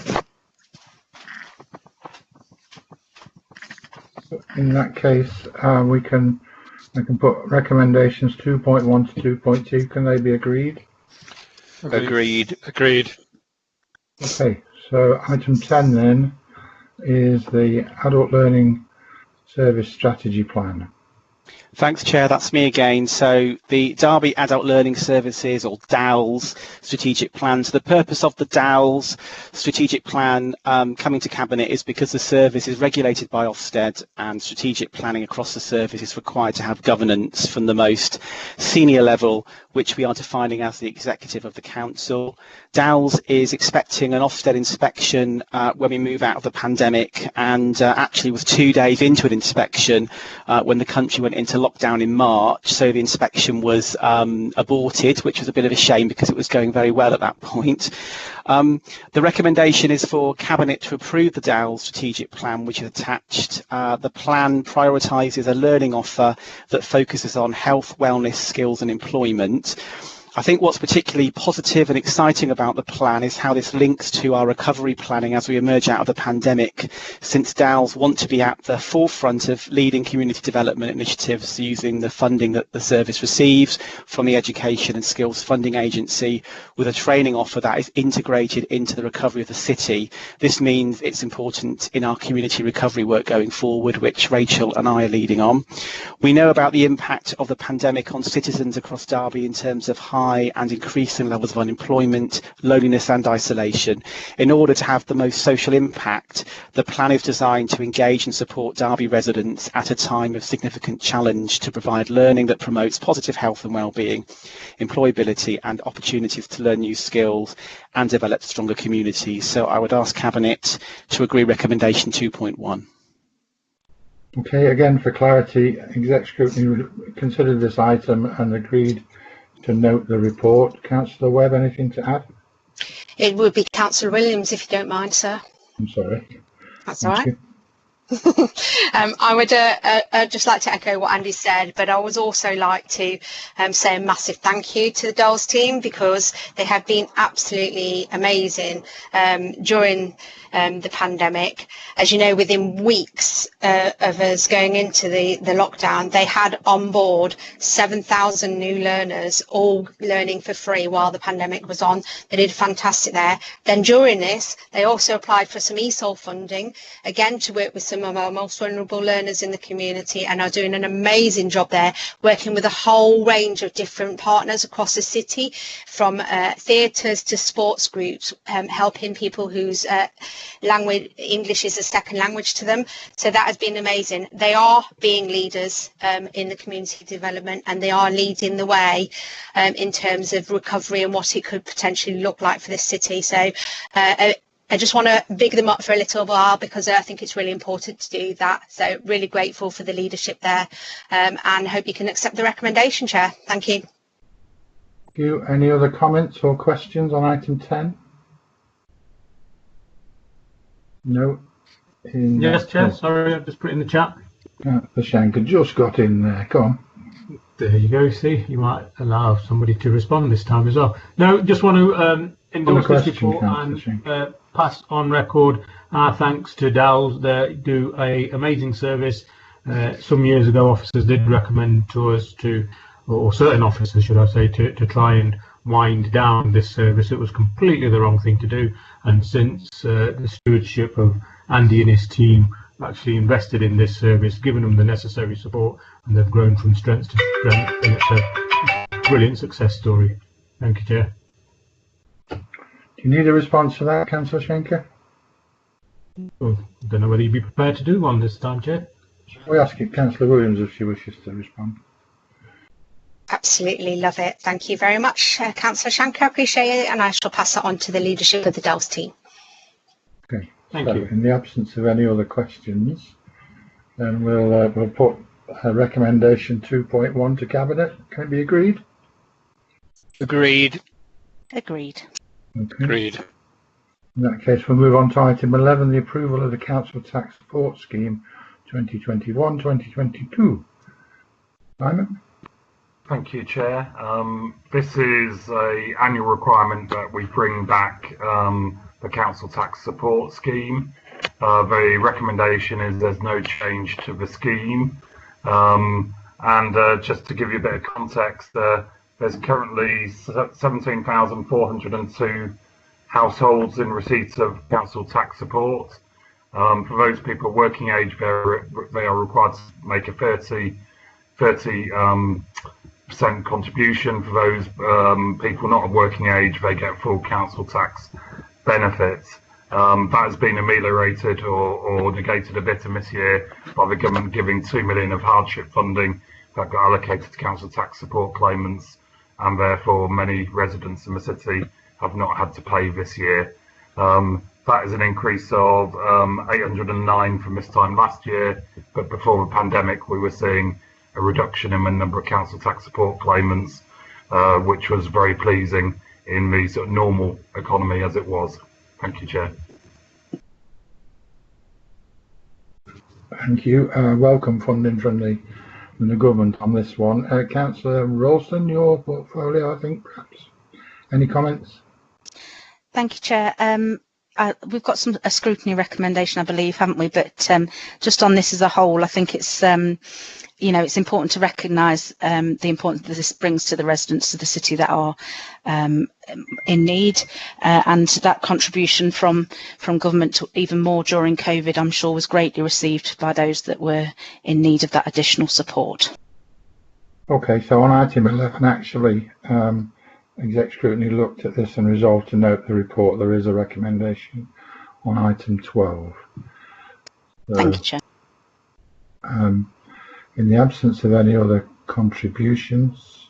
In that case, I can put recommendations 2.1 to 2.2. Can they be agreed? Agreed. Okay, so item 10 then is the Adult Learning Service Strategy Plan. Thanks, Chair. That's me again. So the Derby Adult Learning Services, or DALS, strategic plan. So the purpose of the DALS strategic plan coming to Cabinet is because the service is regulated by Ofsted, and strategic planning across the service is required to have governance from the most senior level, which we are defining as the executive of the council. DALS is expecting an Ofsted inspection when we move out of the pandemic, and actually was 2 days into an inspection when the country went into lockdown in March, so the inspection was aborted, which was a bit of a shame because it was going very well at that point. The recommendation is for Cabinet to approve the DALS strategic plan, which is attached. The plan prioritises a learning offer that focuses on health, wellness, skills and employment. I think what's particularly positive and exciting about the plan is how this links to our recovery planning as we emerge out of the pandemic, since DALS want to be at the forefront of leading community development initiatives using the funding that the service receives from the Education and Skills Funding Agency, with a training offer that is integrated into the recovery of the city. This means it's important in our community recovery work going forward, which Rachel and I are leading on. We know about the impact of the pandemic on citizens across Derby in terms of high and increasing levels of unemployment, loneliness and isolation. In order to have the most social impact, the plan is designed to engage and support Derby residents at a time of significant challenge to provide learning that promotes positive health and well-being, employability and opportunities to learn new skills and develop stronger communities. So I would ask Cabinet to agree recommendation 2.1. Okay, again for clarity, Exec Scrutiny considered this item and agreed to note the report. Councillor Webb, anything to add? It would be Councillor Williams, if you don't mind, sir. I'm sorry. That's all right. I would just like to echo what Andy said, but I would also like to say a massive thank you to the DALS team, because they have been absolutely amazing during the pandemic. As you know, within weeks of us going into the lockdown, they had on board 7,000 new learners, all learning for free while the pandemic was on. They did fantastic there. Then during this, they also applied for some ESOL funding, again to work with some of our most vulnerable learners in the community, and are doing an amazing job there, working with a whole range of different partners across the city, from theatres to sports groups, helping people whose English is a second language to them. So that has been amazing. They are being leaders in the community development, and they are leading the way in terms of recovery and what it could potentially look like for this city. So I just want to big them up for a little while, because I think it's really important to do that. So really grateful for the leadership there, and hope you can accept the recommendation, Chair. Thank you. Thank you. Any other comments or questions on item 10? No. Yes, Chair. Sorry, I've just put it in the chat. The Shanker just got in there. Go on. There you go. See, you might allow somebody to respond this time as well. No, just want to endorse this report and pass on record our thanks to DALS. They do an amazing service. Some years ago, officers did recommend to us or certain officers, should I say, to try and wind down this service. It was completely the wrong thing to do. And since the stewardship of Andy and his team actually invested in this service, given them the necessary support, and they've grown from strength to strength, and it's a brilliant success story. Thank you, Chair. Do you need a response to that, Councillor Schenker? Well, I don't know whether you'd be prepared to do one this time, Chair. We ask Councillor Williams if she wishes to respond. Absolutely love it. Thank you very much, Councillor Shanker. I appreciate it, and I shall pass it on to the leadership of the DALS team. Okay. Thank you. In the absence of any other questions, then we'll put recommendation 2.1 to Cabinet. Can it be agreed? Agreed. Agreed. Okay. Agreed. In that case, we'll move on to item 11, the approval of the Council Tax Support Scheme 2021-2022. Simon? Thank you, Chair. This is an annual requirement that we bring back the Council Tax Support Scheme. The recommendation is there's no change to the scheme. Just to give you a bit of context, there's currently 17,402 households in receipt of council tax support. For those people working age, they are required to make a 30% contribution. For those people not of working age, they get full council tax benefits. That has been ameliorated or negated a bit in this year by the government giving 2 million of hardship funding that got allocated to council tax support claimants, and therefore many residents in the city have not had to pay this year. That is an increase of 809 from this time last year, but before the pandemic we were seeing a reduction in the number of council tax support claimants, which was very pleasing in the sort of normal economy as it was. Thank you, Chair. Thank you. Welcome funding from the government on this one. Councillor Ralston, your portfolio, I think, perhaps. Any comments? Thank you, Chair. We've got a scrutiny recommendation, I believe, haven't we? But just on this as a whole, I think it's it's important to recognise the importance that this brings to the residents of the city that are in need, and that contribution from government to even more during COVID, I'm sure, was greatly received by those that were in need of that additional support. Okay, so on item 11, actually, Exec Scrutiny looked at this and resolved to note the report. There is a recommendation on item 12. Thank you, Chair. In the absence of any other contributions,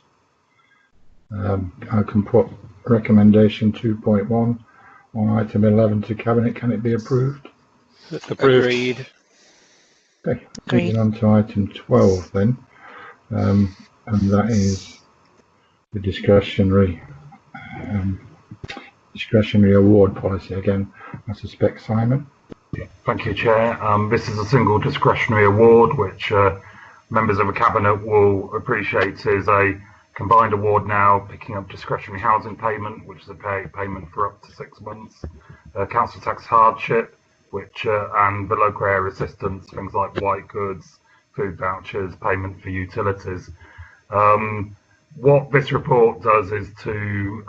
I can put recommendation 2.1 on item 11 to Cabinet. Can it be approved? Approved. Agreed. Okay, moving on to item 12 then, and that is the discretionary award policy. Again, I suspect Simon. Thank you, Chair. This is a single discretionary award, which members of the Cabinet will appreciate is a combined award now, picking up discretionary housing payment, which is a payment for up to 6 months, council tax hardship, which and the local area assistance, things like white goods, food vouchers, payment for utilities. What this report does is to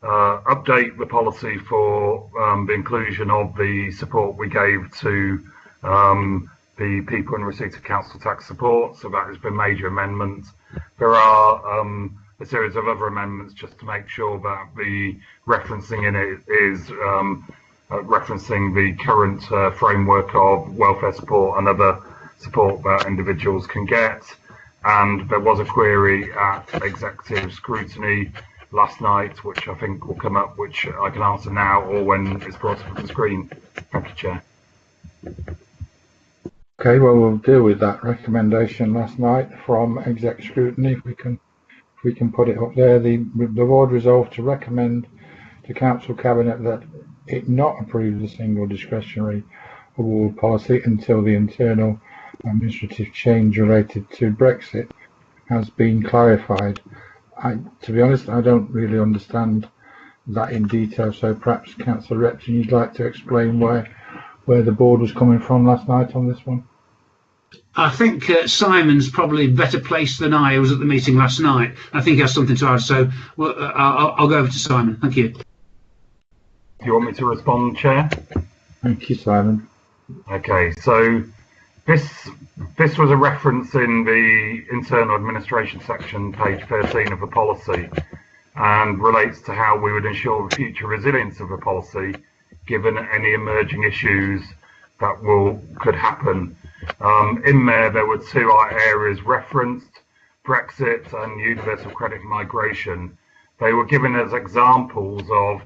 update the policy for the inclusion of the support we gave to the people in receipt of council tax support. So that has been major amendments. There are a series of other amendments just to make sure that the referencing in it is referencing the current framework of welfare support and other support that individuals can get. And there was a query at executive scrutiny last night, which I think will come up, which I can answer now or when it's brought up on the screen. Thank you, Chair. Okay, well, we'll deal with that recommendation last night from exec scrutiny. If we can put it up there. The board resolved to recommend to Council Cabinet that it not approve the single discretionary award policy until the internal administrative change related to Brexit has been clarified. To be honest, I don't really understand that in detail, so perhaps Councillor Repton, you'd like to explain where the board was coming from last night on this one? I think Simon's probably better placed than I was at the meeting last night. I think he has something to add, so I'll go over to Simon. Thank you. Do you want me to respond, Chair? Thank you, Simon. Okay, so this was a reference in the internal administration section, page 13 of the policy, and relates to how we would ensure the future resilience of the policy given any emerging issues that could happen. In there were two areas referenced, Brexit and universal credit migration. They were given as examples of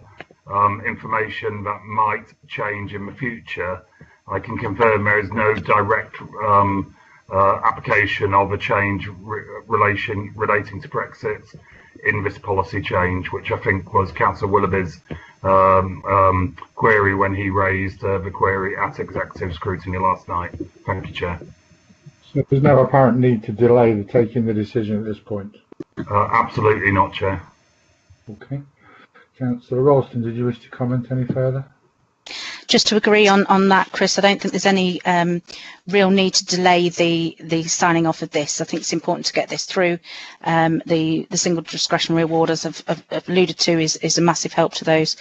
information that might change in the future. I can confirm there is no direct application of a change relating to Brexit in this policy change, which I think was Councillor Willoughby's query when he raised the query at executive scrutiny last night. Thank you, Chair. So there's no apparent need to delay the taking the decision at this point? Absolutely not, Chair. Okay. Councillor Ralston, did you wish to comment any further? Just to agree on that, Chris, I don't think there's any real need to delay the signing off of this. I think it's important to get this through. The single discretionary award, as I've alluded to, is a massive help to those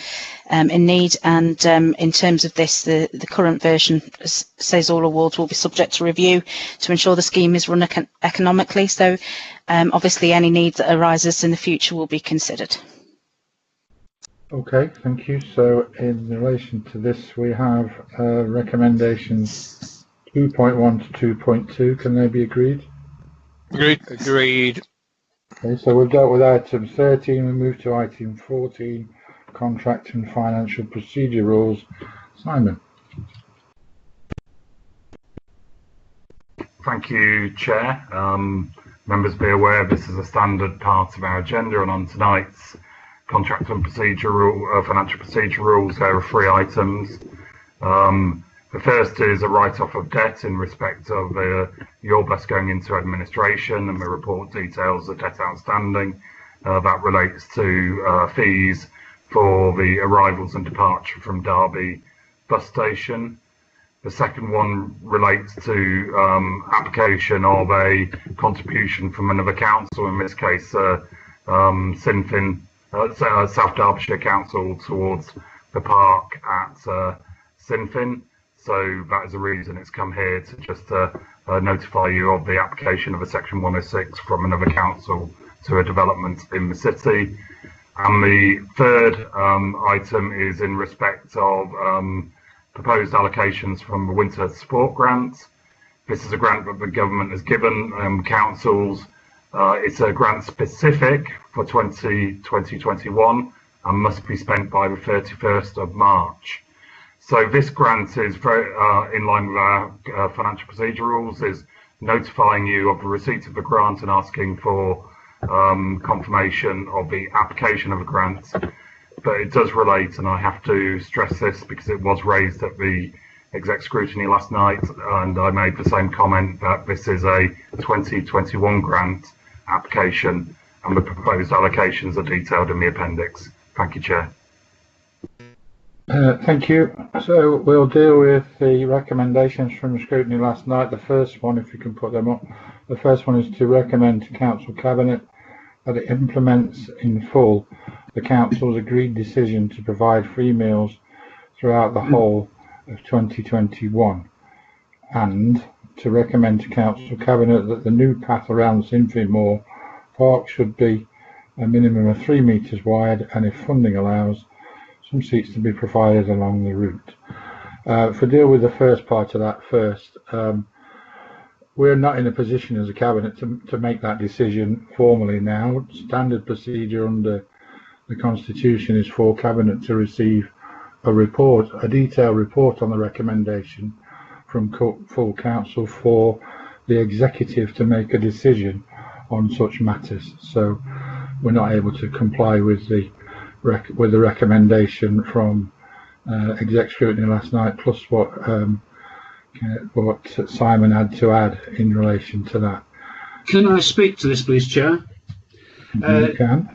in need. And in terms of this, the current version says all awards will be subject to review to ensure the scheme is run economically. So obviously any need that arises in the future will be considered. Okay, thank you. So in relation to this, we have recommendations 2.1 to 2.2. Can they be agreed? Agreed. Okay, so we've dealt with item 13. We move to item 14, contract and financial procedure rules. Simon. Thank you, Chair. Members be aware this is a standard part of our agenda, and on tonight's contract and financial procedure rules, there are 3 items. The first is a write-off of debt in respect of your bus going into administration, and the report details the debt outstanding. That relates to fees for the arrivals and departure from Derby bus station. The second one relates to application of a contribution from another council, in this case Sinfin, South Derbyshire Council, towards the park at Sinfin. So that is the reason it's come here, to just notify you of the application of a section 106 from another council to a development in the city. And the third item is in respect of proposed allocations from the winter support grant. This is a grant that the government has given councils. It's a grant specific for 2021 and must be spent by the 31st of March. So this grant is very in line with our financial procedure rules, is notifying you of the receipt of the grant and asking for confirmation of the application of the grant. but it does relate, and I have to stress this because it was raised at the exec scrutiny last night, and I made the same comment that this is a 2021 grant application, and the proposed allocations are detailed in the appendix. Thank you, Chair. Thank you. So we'll deal with the recommendations from scrutiny last night. The first one, if you can put them up, the first one is to recommend to Council Cabinet that it implements in full the Council's agreed decision to provide free meals throughout the whole of 2021, and to recommend to Council Cabinet that the new path around Sinfin Moor Park should be a minimum of 3 metres wide, and if funding allows, some seats to be provided along the route. If we deal with the first part of that first, we're not in a position as a Cabinet to make that decision formally now. Standard procedure under the Constitution is for Cabinet to receive a report, a detailed report on the recommendation from full Council for the Executive to make a decision on such matters. So we're not able to comply with the recommendation from exec scrutiny last night, plus what Simon had to add in relation to that. Can I speak to this, please, Chair? You can.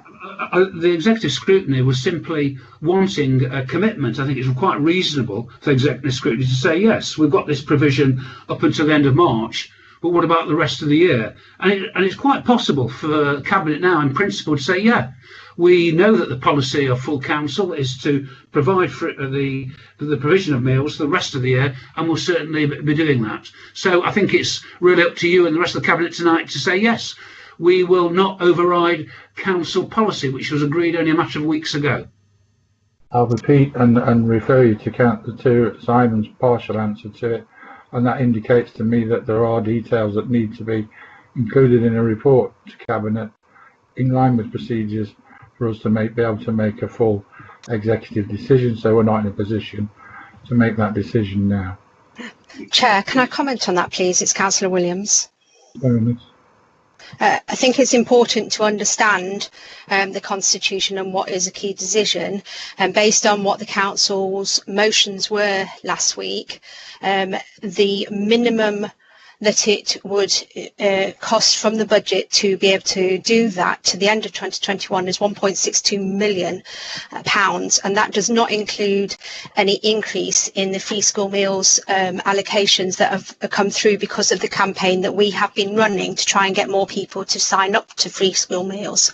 The executive scrutiny was simply wanting a commitment. I think it's quite reasonable for executive scrutiny to say, yes, we've got this provision up until the end of March, but what about the rest of the year? And it's quite possible for Cabinet now, in principle, to say, yeah, we know that the policy of full Council is to provide for the provision of meals the rest of the year, and we'll certainly be doing that. So I think it's really up to you and the rest of the Cabinet tonight to say, yes, we will not override Council policy, which was agreed only a matter of weeks ago. I'll repeat and refer you to Simon's partial answer to it, and that indicates to me that there are details that need to be included in a report to Cabinet in line with procedures for us to be able to make a full executive decision. So we're not in a position to make that decision now. Chair, can I comment on that, please? It's Councillor Williams. Very much. I think it's important to understand the Constitution and what is a key decision, and based on what the Council's motions were last week, the minimum that it would cost from the budget to be able to do that to the end of 2021 is £1.62 million, and that does not include any increase in the free school meals allocations that have come through because of the campaign that we have been running to try and get more people to sign up to free school meals.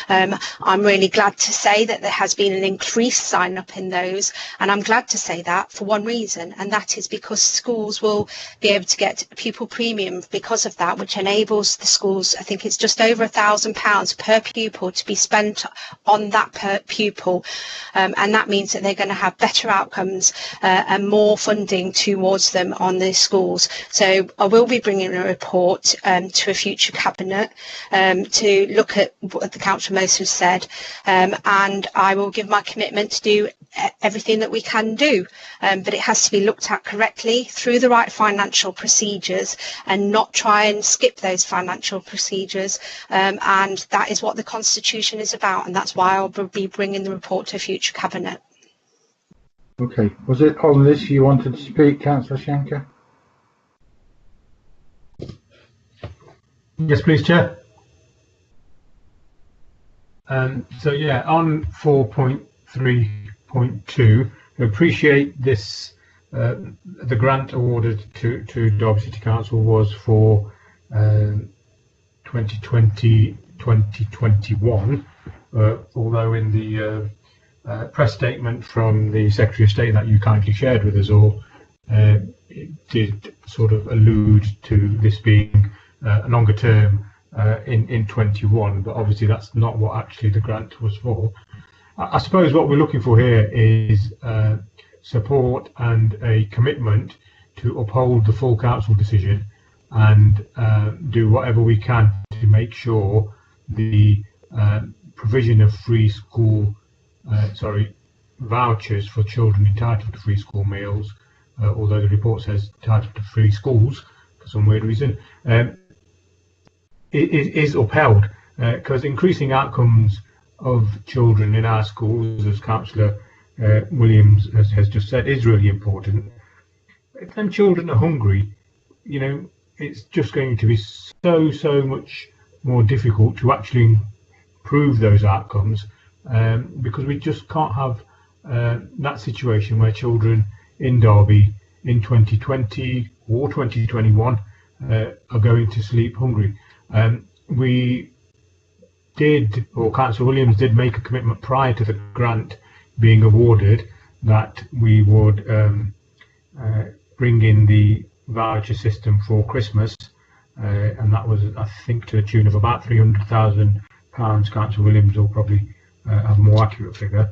I'm really glad to say that there has been an increased sign up in those, and I'm glad to say that for one reason, and that is because schools will be able to get pupil premium because of that, which enables the schools, I think it's just over £1,000 per pupil to be spent on that per pupil, and that means that they're going to have better outcomes and more funding towards them on the schools. So I will be bringing a report to a future Cabinet to look at what the Council most has said, and I will give my commitment to do everything that we can do, but it has to be looked at correctly through the right financial procedures and not try and skip those financial procedures, and that is what the Constitution is about, and that's why I'll be bringing the report to a future Cabinet. Okay, was it on this you wanted to speak, Councillor Shanker? Yes, please, Chair. So yeah, on 4.3.2, appreciate this. The grant awarded to Derby City Council was for 2020-2021, although in the press statement from the Secretary of State that you kindly shared with us all, it did sort of allude to this being a longer term in 21, but obviously that's not what actually the grant was for. I suppose what we're looking for here is support and a commitment to uphold the full Council decision and do whatever we can to make sure the provision of free school, vouchers for children entitled to free school meals, although the report says entitled to free schools for some weird reason, is upheld, because increasing outcomes of children in our schools, as Councillor Williams has just said, is really important. If them children are hungry, you know, it's just going to be so much more difficult to actually improve those outcomes, because we just can't have that situation where children in Derby in 2020 or 2021 are going to sleep hungry. We did, or Councillor Williams did, make a commitment prior to the grant being awarded that we would bring in the voucher system for Christmas, and that was, I think, to the tune of about £300,000. Councillor Williams will probably have a more accurate figure.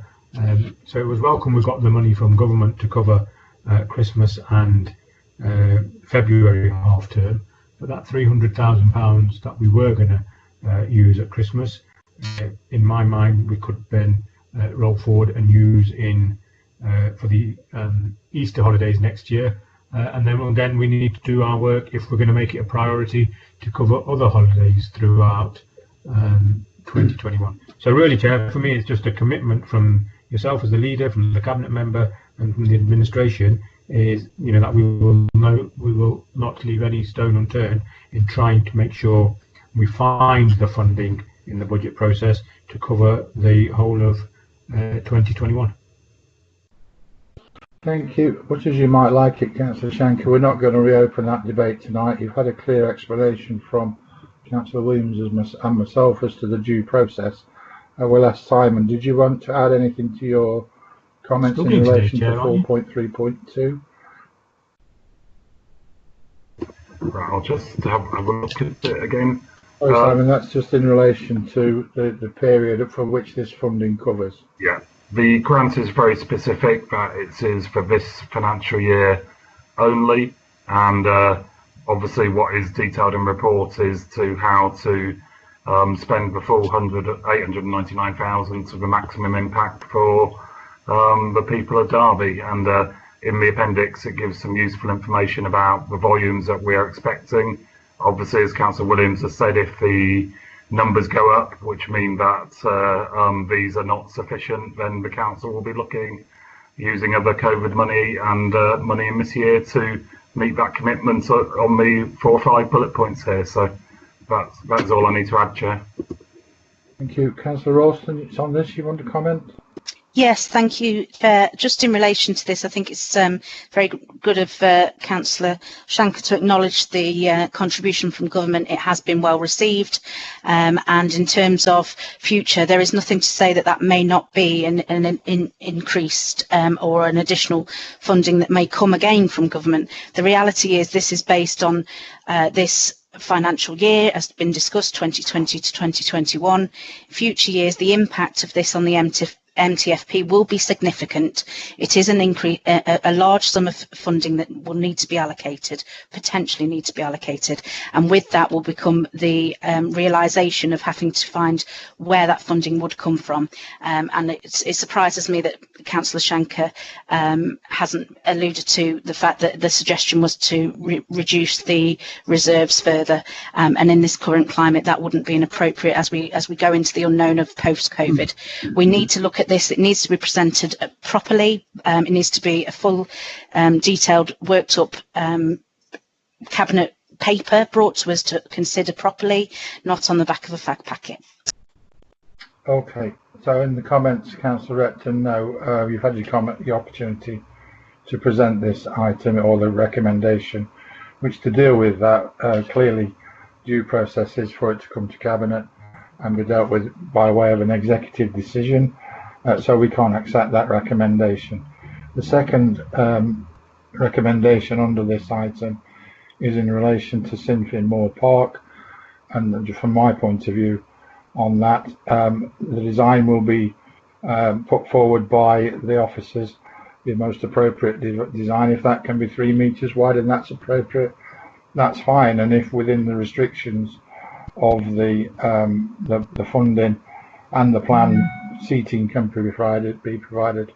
So it was welcome we got the money from government to cover Christmas and February half term, but that £300,000 that we were going to use at Christmas, in my mind, we could then roll forward and use in for the Easter holidays next year, and then again we need to do our work if we're going to make it a priority to cover other holidays throughout 2021. So really, Chair, for me it's just a commitment from yourself as the leader, from the cabinet member, and from the administration, is, you know, that we will not leave any stone unturned in trying to make sure we find the funding in the budget process to cover the whole of 2021. Thank you. Much as you might like it, Councillor Shanker, we're not going to reopen that debate tonight. You've had a clear explanation from Councillor Williams and myself as to the due process. I will ask Simon, did you want to add anything to your comments in relation to 4.3.2? Right, I'll just have a look at it again. Oh, Simon, that's just in relation to the period for which this funding covers. Yeah, the grant is very specific that it is for this financial year only, and obviously what is detailed in report is to how to spend the full 899,000 to the maximum impact for the people of Derby, and in the appendix it gives some useful information about the volumes that we are expecting. Obviously, as Councillor Williams has said, if the numbers go up, which mean that these are not sufficient, then the council will be looking, using other COVID money and money in this year to meet that commitment on the 4 or 5 bullet points here. So that's all I need to add, Chair. Thank you. Councillor Ralston, it's on this, you want to comment? Yes, thank you. Just in relation to this, I think it's very good of Councillor Shanker to acknowledge the contribution from government. It has been well received, and in terms of future, there is nothing to say that that may not be an increased or an additional funding that may come again from government. The reality is this is based on this financial year, as been discussed, 2020 to 2021. Future years, the impact of this on the MTFP will be significant. It is an increase, a large sum of funding that will need to be allocated, potentially need to be allocated, and with that will become the realisation of having to find where that funding would come from. And it surprises me that Councillor Shanker hasn't alluded to the fact that the suggestion was to reduce the reserves further, and in this current climate that wouldn't be inappropriate as we go into the unknown of post-COVID. We need to look at this. It needs to be presented properly. It needs to be a full, detailed, worked up cabinet paper brought to us to consider properly, not on the back of a fag packet. Okay, so in the comments, Councillor Repton, no, you've had the opportunity to present this item or the recommendation, which to deal with that, clearly due process is for it to come to Cabinet and be dealt with by way of an executive decision. So we can't accept that recommendation. The second recommendation under this item is in relation to Sinfin Moor Park, and from my point of view on that, the design will be put forward by the officers, the most appropriate design. If that can be 3 metres wide and that's appropriate, that's fine, and if within the restrictions of the funding and the plan, seating can be provided,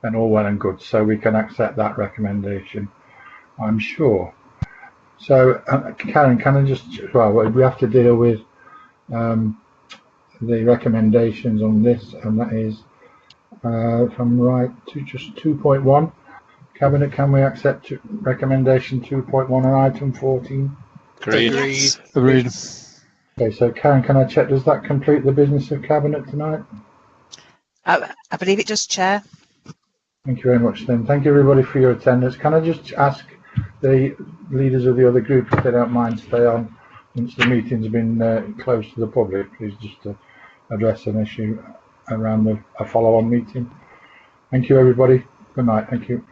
then all well and good. So we can accept that recommendation, I'm sure. So Karen, can I just, well, we have to deal with the recommendations on this, and that is, if I'm right, to just 2.1. Cabinet, can we accept recommendation 2.1 on item 14? Agreed. Agreed. Okay, so Karen, can I check, does that complete the business of Cabinet tonight? I believe it does, Chair. Thank you very much then. Thank you everybody for your attendance. Can I just ask the leaders of the other groups if they don't mind stay on once the meeting's been closed to the public, please, just to address an issue around a follow-on meeting. Thank you everybody. Good night. Thank you.